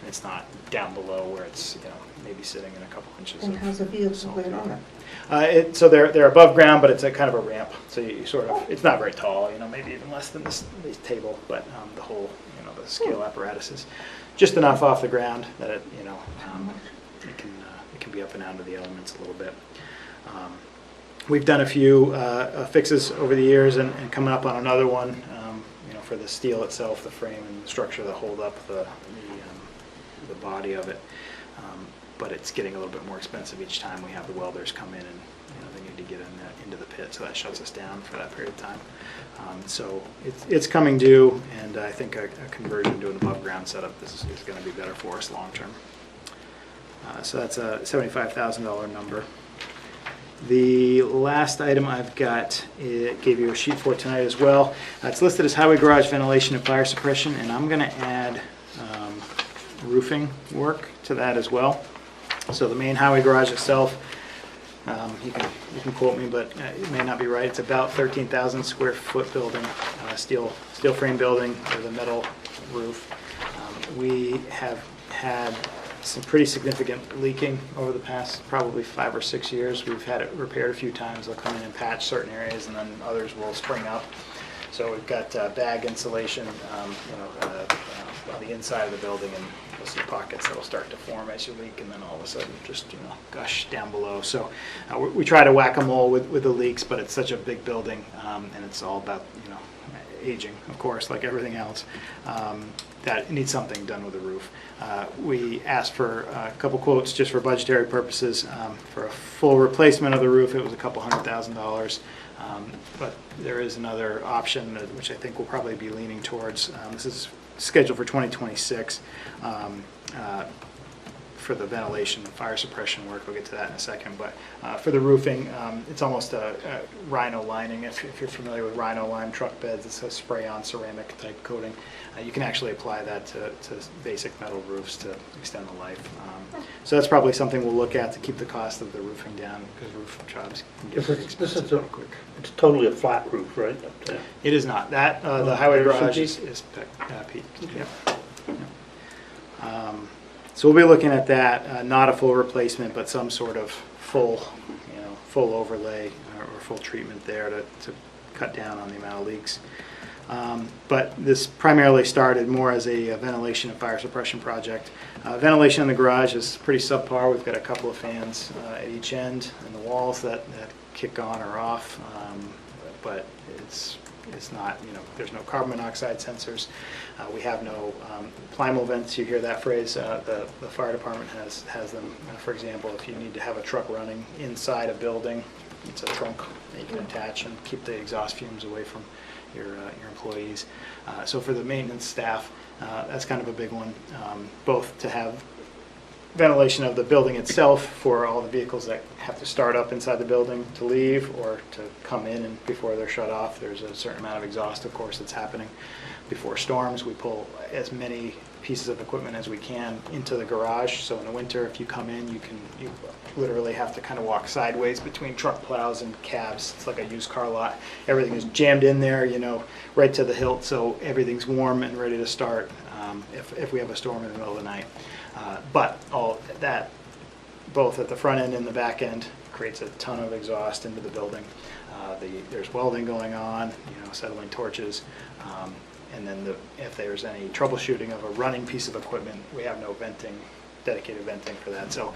it's not down below where it's, maybe sitting in a couple inches And of how's the vehicle salt. laid on it? So they're above ground, but it's a kind of a ramp. So you sort of, it's not very tall, maybe even less than this table, but the whole, the scale apparatus is just enough off the ground that it, it can be up and out of the elements a little bit. We've done a few fixes over the years and coming up on another one, for the steel itself, the frame and the structure that hold up the body of it. But it's getting a little bit more expensive each time we have the welders come in and they need to get into the pit, so that shuts us down for that period of time. So it's coming due, and I think a conversion to an above ground setup is going to be better for us long term. So that's a $75,000 number. The last item I've got, it gave you a sheet for tonight as well. It's listed as highway garage ventilation and fire suppression, and I'm going to add roofing work to that as well. So the main highway garage itself, you can quote me, but it may not be right. It's about 13,000 square foot building, steel frame building with a metal roof. We have had some pretty significant leaking over the past probably 5 or 6 years. We've had it repaired a few times. They'll come in and patch certain areas, and then others will spring up. So we've got bag insulation, on the inside of the building, and you'll see pockets that will start to form as you leak, and then all of a sudden just gush down below. So we try to whack-a-mole with the leaks, but it's such a big building, and it's all about aging, of course, like everything else. That it needs something done with the roof. We asked for a couple quotes just for budgetary purposes. For a full replacement of the roof, it was a couple $100,000. But there is another option which I think we'll probably be leaning towards. This is scheduled for 2026 for the ventilation and fire suppression work. We'll get to that in a second. But for the roofing, it's almost a rhino lining. If you're familiar with rhino lime truck beds, it's a spray-on ceramic type coating. You can actually apply that to basic metal roofs to extend the life. So that's probably something we'll look at to keep the cost of the roofing down, because roof jobs can get very expensive pretty quick. It's totally a flat roof, right? Up there. It is not. That the highway garage is peaked. Okay. Yeah. So we'll be looking at that, not a full replacement, but some sort of full overlay or full treatment there to cut down on the amount of leaks. But this primarily started more as a ventilation and fire suppression project. Ventilation in the garage is pretty subpar. We've got a couple of fans at each end and the walls that kick on or off, but it's not, there's no carbon monoxide sensors. We have no Plimo vents. You hear that phrase. The fire department has them. For example, if you need to have a truck running inside a building, it's a trunk that you can attach and keep the exhaust fumes away from your employees. So for the maintenance staff, that's kind of a big one, both to have ventilation of the building itself for all the vehicles that have to start up inside the building to leave or to come in, and before they're shut off, there's a certain amount of exhaust, of course, that's happening. Before storms, we pull as many pieces of equipment as we can into the garage. So in the winter, if you come in, you literally have to kind of walk sideways between truck plows and cabs. It's like a used car lot. Everything is jammed in there, right to the hilt, so everything's warm and ready to start if we have a storm in the middle of the night. But all that, both at the front end and the back end, creates a ton of exhaust into the building. There's welding going on, settling torches. And then if there's any troubleshooting of a running piece of equipment, we have no dedicated venting for that. So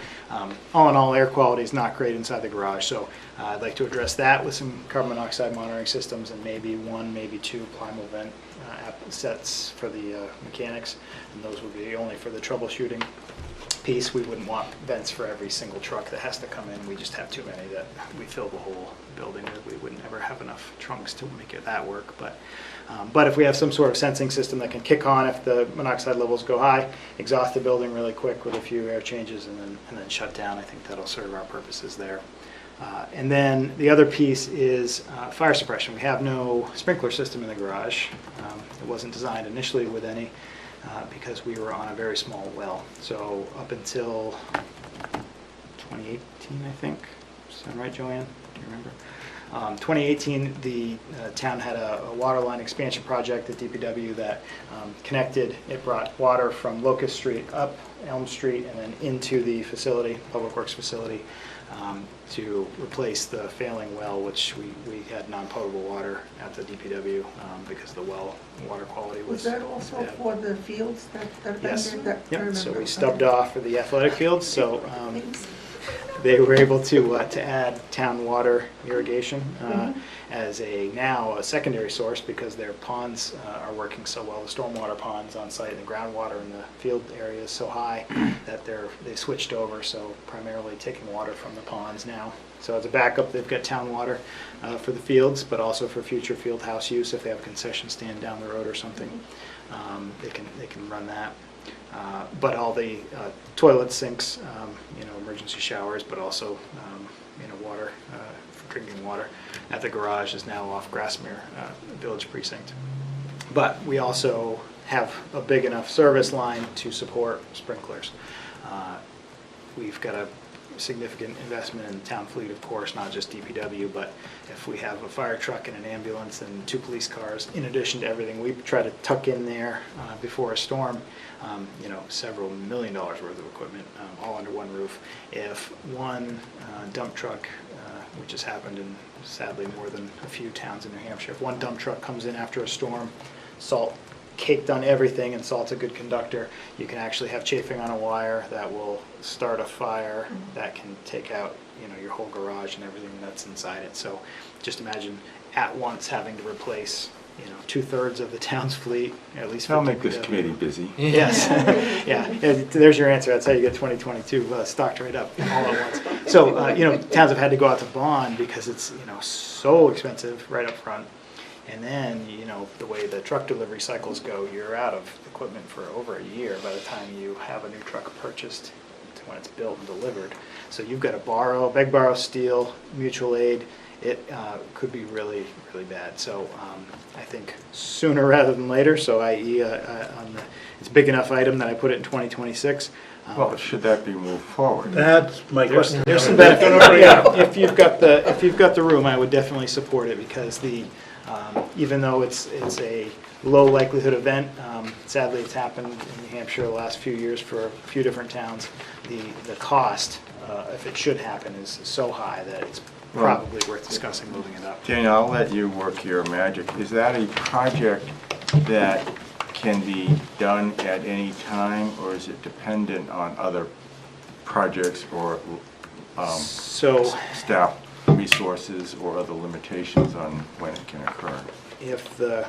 all in all, air quality is not great inside the garage. So I'd like to address that with some carbon monoxide monitoring systems and maybe 1, maybe 2 Plimo vent sets for the mechanics. And those would be only for the troubleshooting piece. We wouldn't want vents for every single truck that has to come in. We just have too many that we fill the whole building with. We wouldn't ever have enough trunks to make that work. But if we have some sort of sensing system that can kick on if the monoxide levels go high, exhaust the building really quick with a few air changes, and then shut down, I think that'll serve our purposes there. And then the other piece is fire suppression. We have no sprinkler system in the garage. It wasn't designed initially with any because we were on a very small well. So up until 2018, I think. Is that right, Joanne? Do you remember? 2018, the town had a water line expansion project at DPW that connected. It brought water from Locust Street up Elm Street and then into the facility, Public Works facility, to replace the failing well, which we had non-potable water at the DPW because the well water quality was Was that also bad. for the fields that have been Yes. there? That- I Yep. So remember. we stubbed off for the athletic fields. So they were able to add town water irrigation as now a secondary source because their ponds are working so well. The stormwater ponds on site and the groundwater in the field area is so high that they switched over. So primarily taking water from the ponds now. So as a backup, they've got town water for the fields, but also for future field house use if they have a concession stand down the road or something. They can run that. But all the toilet sinks, emergency showers, but also, water, for drinking water at the garage is now off Grassmere Village Precinct. But we also have a big enough service line to support sprinklers. We've got a significant investment in the town fleet, of course, not just DPW, but if we have a fire truck and an ambulance and 2 police cars, in addition to everything we try to tuck in there before a storm, several $1 million worth of equipment all under one roof. If one dump truck, which has happened in sadly more than a few towns in New Hampshire, if one dump truck comes in after a storm, salt caked on everything, and salt's a good conductor, you can actually have chafing on a wire that will start a fire that can take out your whole garage and everything that's inside it. So just imagine at once having to replace 2/3 of the town's fleet, at least. That'll make this committee busy. Yes. Yeah, there's your answer. That's how you get 2022 stocked right up all at once. So, towns have had to go out to bond because it's, so expensive right up front. And then, the way the truck delivery cycles go, you're out of equipment for over a year by the time you have a new truck purchased to when it's built and delivered. So you've got to beg, borrow, steal, mutual aid. It could be really, really bad. So I think sooner rather than later, so i.e. It's a big enough item that I put it in 2026. Well, should that be moved forward? That's my question. There's some benefit. Yeah, if you've got the room, I would definitely support it because even though it's a low likelihood event, sadly it's happened in New Hampshire the last few years for a few different towns. The cost, if it should happen, is so high that it's probably worth discussing moving it up. Daniel, I'll let you work your magic. Is that a project that can be done at any time, or is it dependent on other projects or staff resources or other limitations on when it can occur? If the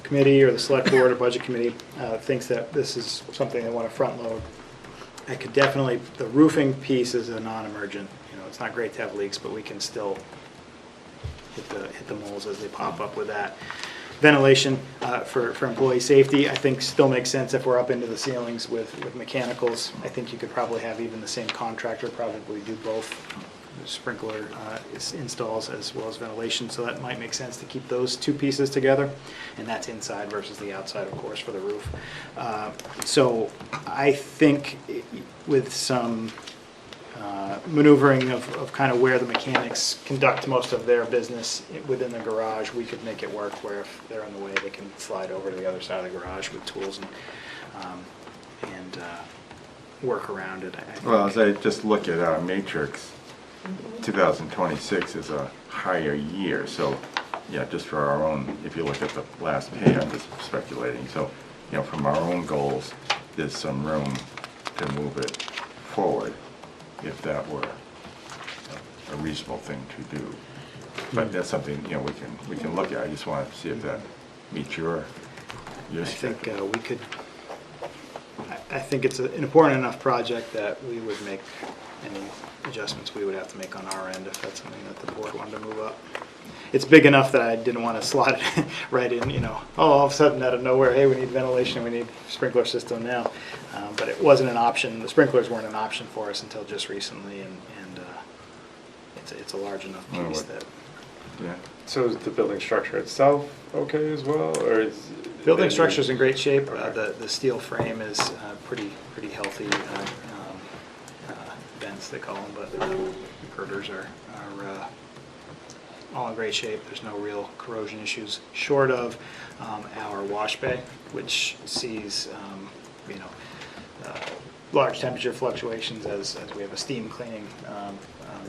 committee or the select board or budget committee thinks that this is something they want to front load, I could definitely, the roofing piece is a non-emergent. It's not great to have leaks, but we can still hit the moles as they pop up with that. Ventilation for employee safety, I think still makes sense if we're up into the ceilings with mechanicals. I think you could probably have even the same contractor probably do both sprinkler installs as well as ventilation, so that might make sense to keep those two pieces together, and that's inside versus the outside, of course, for the roof. So I think with some maneuvering of kind of where the mechanics conduct most of their business within the garage, we could make it work where if they're in the way, they can slide over to the other side of the garage with tools and work around it. I think. Well, as I just look at our matrix, 2026 is a higher year, so yeah, just for our own, if you look at the last page, I'm just speculating, so from our own goals, there's some room to move it forward if that were a reasonable thing to do. But that's something we can look at. I just want to see if that meets your I think we could. I think it's an important enough project that we would make any adjustments we would have to make on our end if that's something that the board wanted to move up. It's big enough that I didn't want to slot it right in, all of a sudden out of nowhere, hey, we need ventilation, we need sprinkler system now. But it wasn't an option. The sprinklers weren't an option for us until just recently, and it's a large enough Oh, piece what- that. Yeah. So is the building structure itself okay as well, or is? Building structure's in great shape. The steel frame is pretty healthy. Vents, they call them, but girders are all in great shape. There's no real corrosion issues, short of our wash bay, which sees, large temperature fluctuations as we have a steam cleaning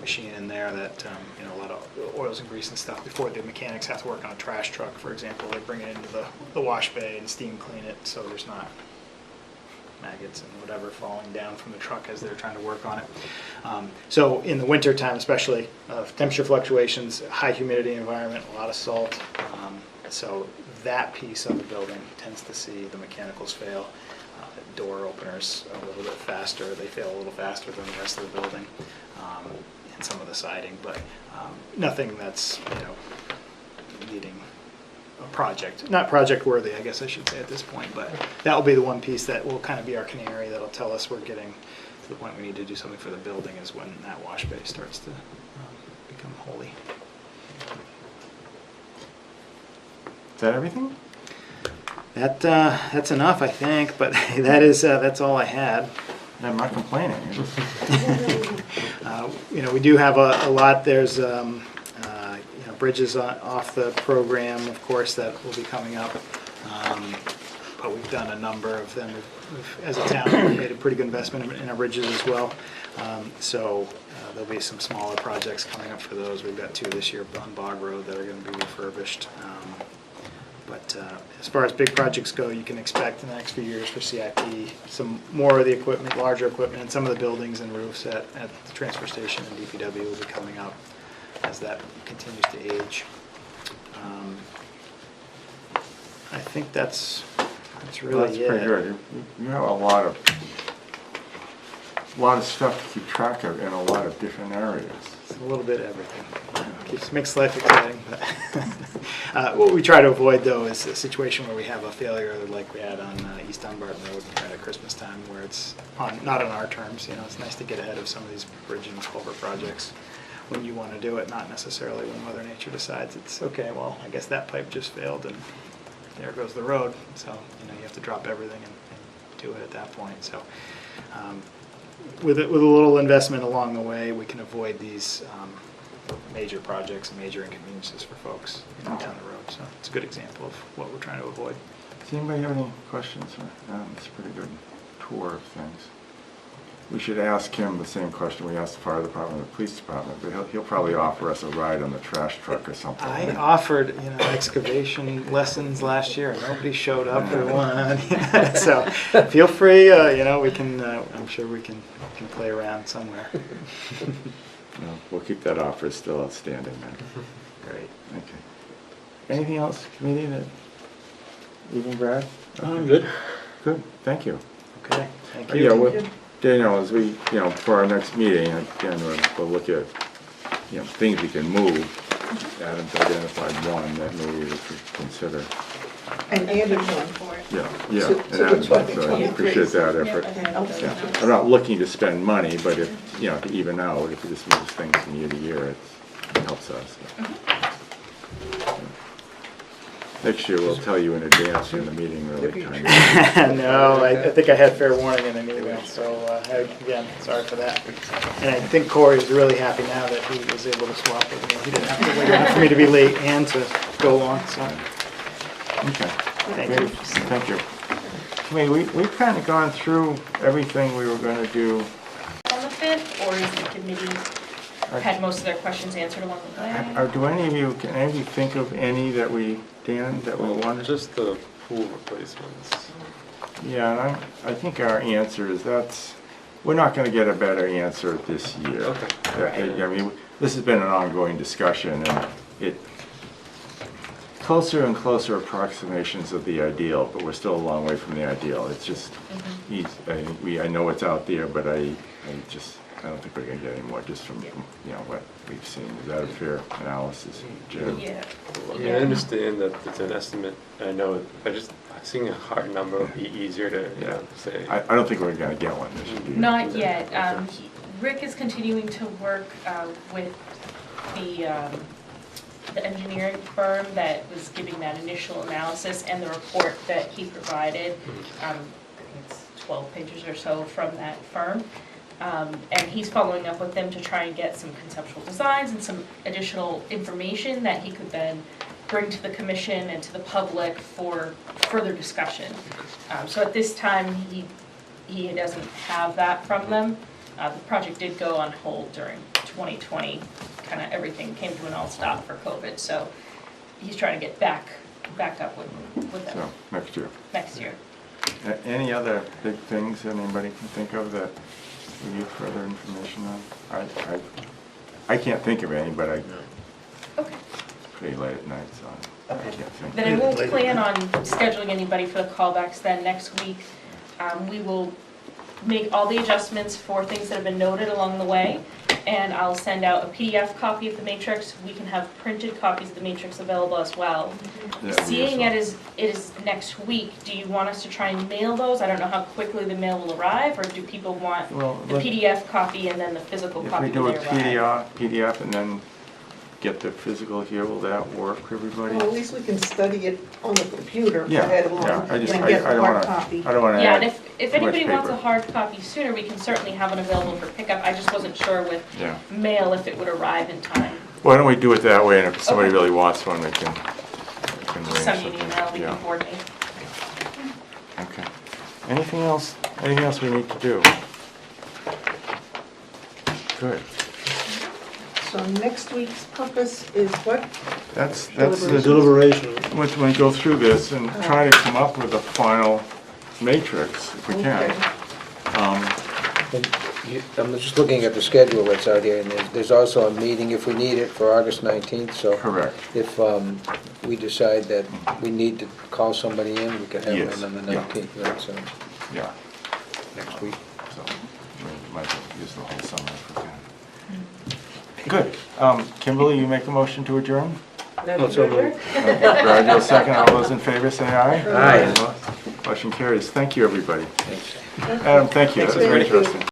machine in there that, a lot of oils and grease and stuff. Before the mechanics have to work on a trash truck, for example, they bring it into the wash bay and steam clean it so there's not maggots and whatever falling down from the truck as they're trying to work on it. So in the winter time especially, temperature fluctuations, high humidity environment, a lot of salt. So that piece of the building tends to see the mechanicals fail. Door openers a little bit faster, they fail a little faster than the rest of the building, and some of the siding, but nothing that's, needing a project, not project worthy, I guess I should say at this point, but that will be the one piece that will kind of be our canary that'll tell us we're getting to the point we need to do something for the building, is when that wash bay starts to become holy. Is that everything? That's enough, I think, but that's all I had. I'm not complaining. We do have a lot. There's bridges off the program, of course, that will be coming up. But we've done a number of them. As a town, we've made a pretty good investment in our bridges as well. So there'll be some smaller projects coming up for those. We've got 2 this year on Bog Road that are going to be refurbished. But as far as big projects go, you can expect in the next few years for CIP some more of the equipment, larger equipment, and some of the buildings and roofs at the transfer station and DPW will be coming up as that continues to age. I think that's really That's pretty it. good. You have a lot of stuff to keep track of in a lot of different areas. It's a little bit of everything. Makes life exciting. But what we try to avoid, though, is a situation where we have a failure like we had on East Dunbarton Road at Christmas time, where it's not on our terms. It's nice to get ahead of some of these bridge and culvert projects when you want to do it, not necessarily when Mother Nature decides it's okay. Well, I guess that pipe just failed, and there goes the road. So you have to drop everything and do it at that point. So. With a little investment along the way, we can avoid these major projects and major inconveniences for folks down the road. So it's a good example of what we're trying to avoid. Does anybody have any questions? It's a pretty good tour of things. We should ask him the same question we asked the fire department and the police department, but he'll probably offer us a ride on the trash truck or something. I offered excavation lessons last year, and nobody showed up for one. So feel free. We can. I'm sure we can play around somewhere. No, we'll keep that offer still outstanding then. Great. Okay. Anything else, committee, that, even Brad? I'm good. Good, thank you. Okay. Thank you. Yeah, well, Daniel, as we, for our next meeting, again, we'll look at, things we can move. Adam's identified one that maybe we could consider. And Andy one. Yeah, To and the Adam, so I 2023. appreciate that effort. Yeah. I'm not looking to spend money, but if, to even out, if we just move things from year to year, it helps us. Next year, we'll tell you in advance when the meeting really kind of. No, I think I had fair warning in an email, so again, sorry for that. And I think Corey is really happy now that he was able to swap with me. He didn't have to wait around for me to be late and to go along, so. Okay. Thank you. Thank you. I mean, we've kind of gone through everything we were going to do. On the 5th, or is the committee had most of their questions answered along the way? Can any of you think of any that Dan, that we wanted? Just the pool replacements. Yeah, I think our answer is we're not going to get a better answer this year. Okay. I mean, this has been an ongoing discussion, and closer and closer approximations of the ideal, but we're still a long way from the ideal. It's just, I know it's out there, but I don't think we're going to get any more just from what we've seen. Is that a fair analysis, Jim? Yeah. I understand that it's an estimate. I know, seeing a hard number would be easier to say. I don't think we're going to get one this year. Not yet. Rick is continuing to work with the engineering firm that was giving that initial analysis and the report that he provided. I think it's 12 pages or so from that firm. And he's following up with them to try and get some conceptual designs and some additional information that he could then bring to the commission and to the public for further discussion. So at this time, he doesn't have that from them. The project did go on hold during 2020. Kind of everything came to an all stop for COVID. So he's trying to get back up with them So, next year. next year. Any other big things that anybody can think of that we need further information on? I can't think of any, but Okay. it's pretty late at night, so I can't think. Then I won't plan on scheduling anybody for the callbacks then next week. We will make all the adjustments for things that have been noted along the way, and I'll send out a PDF copy of the matrix. We can have printed copies of the matrix available as well. Yeah, Seeing yes, it is next week, do you want us to try and mail those? I don't know how quickly the mail will arrive, or do people want Well, the let- PDF copy and then the physical If copy we do when a they arrive? PDF and then get the physical here, will that work for everybody? Well, at least we can study it on the computer Yeah, ahead of yeah, time I and just, get I the don't hard wanna, copy. I don't wanna Yeah, and add if too much anybody wants a paper. hard copy sooner, we can certainly have it available for pickup. I just wasn't sure with Yeah. mail if it would arrive in time. Why don't we do it that way, and if somebody Okay. really wants one, they can arrange Just send me an something. email, we Yeah. can coordinate. Okay. Anything else we need to do? Good. So next week's purpose is what? That's The deliberation. when we go through this and try to come up with a final matrix, if we can. Okay. I'm just looking at the schedule that's out here, and there's also a meeting if we need it for August 19th, so Correct. if we decide that we need to call somebody in, we can have Yes, one on the yeah. 19th, right, so Yeah. next week. So we might as well use the whole summer if we can. Good. Kimberly, you make a motion to adjourn? Roger, second. All those in favor say aye. Aye. Motion carries. Thank you, everybody. Adam, thank you. That was very interesting.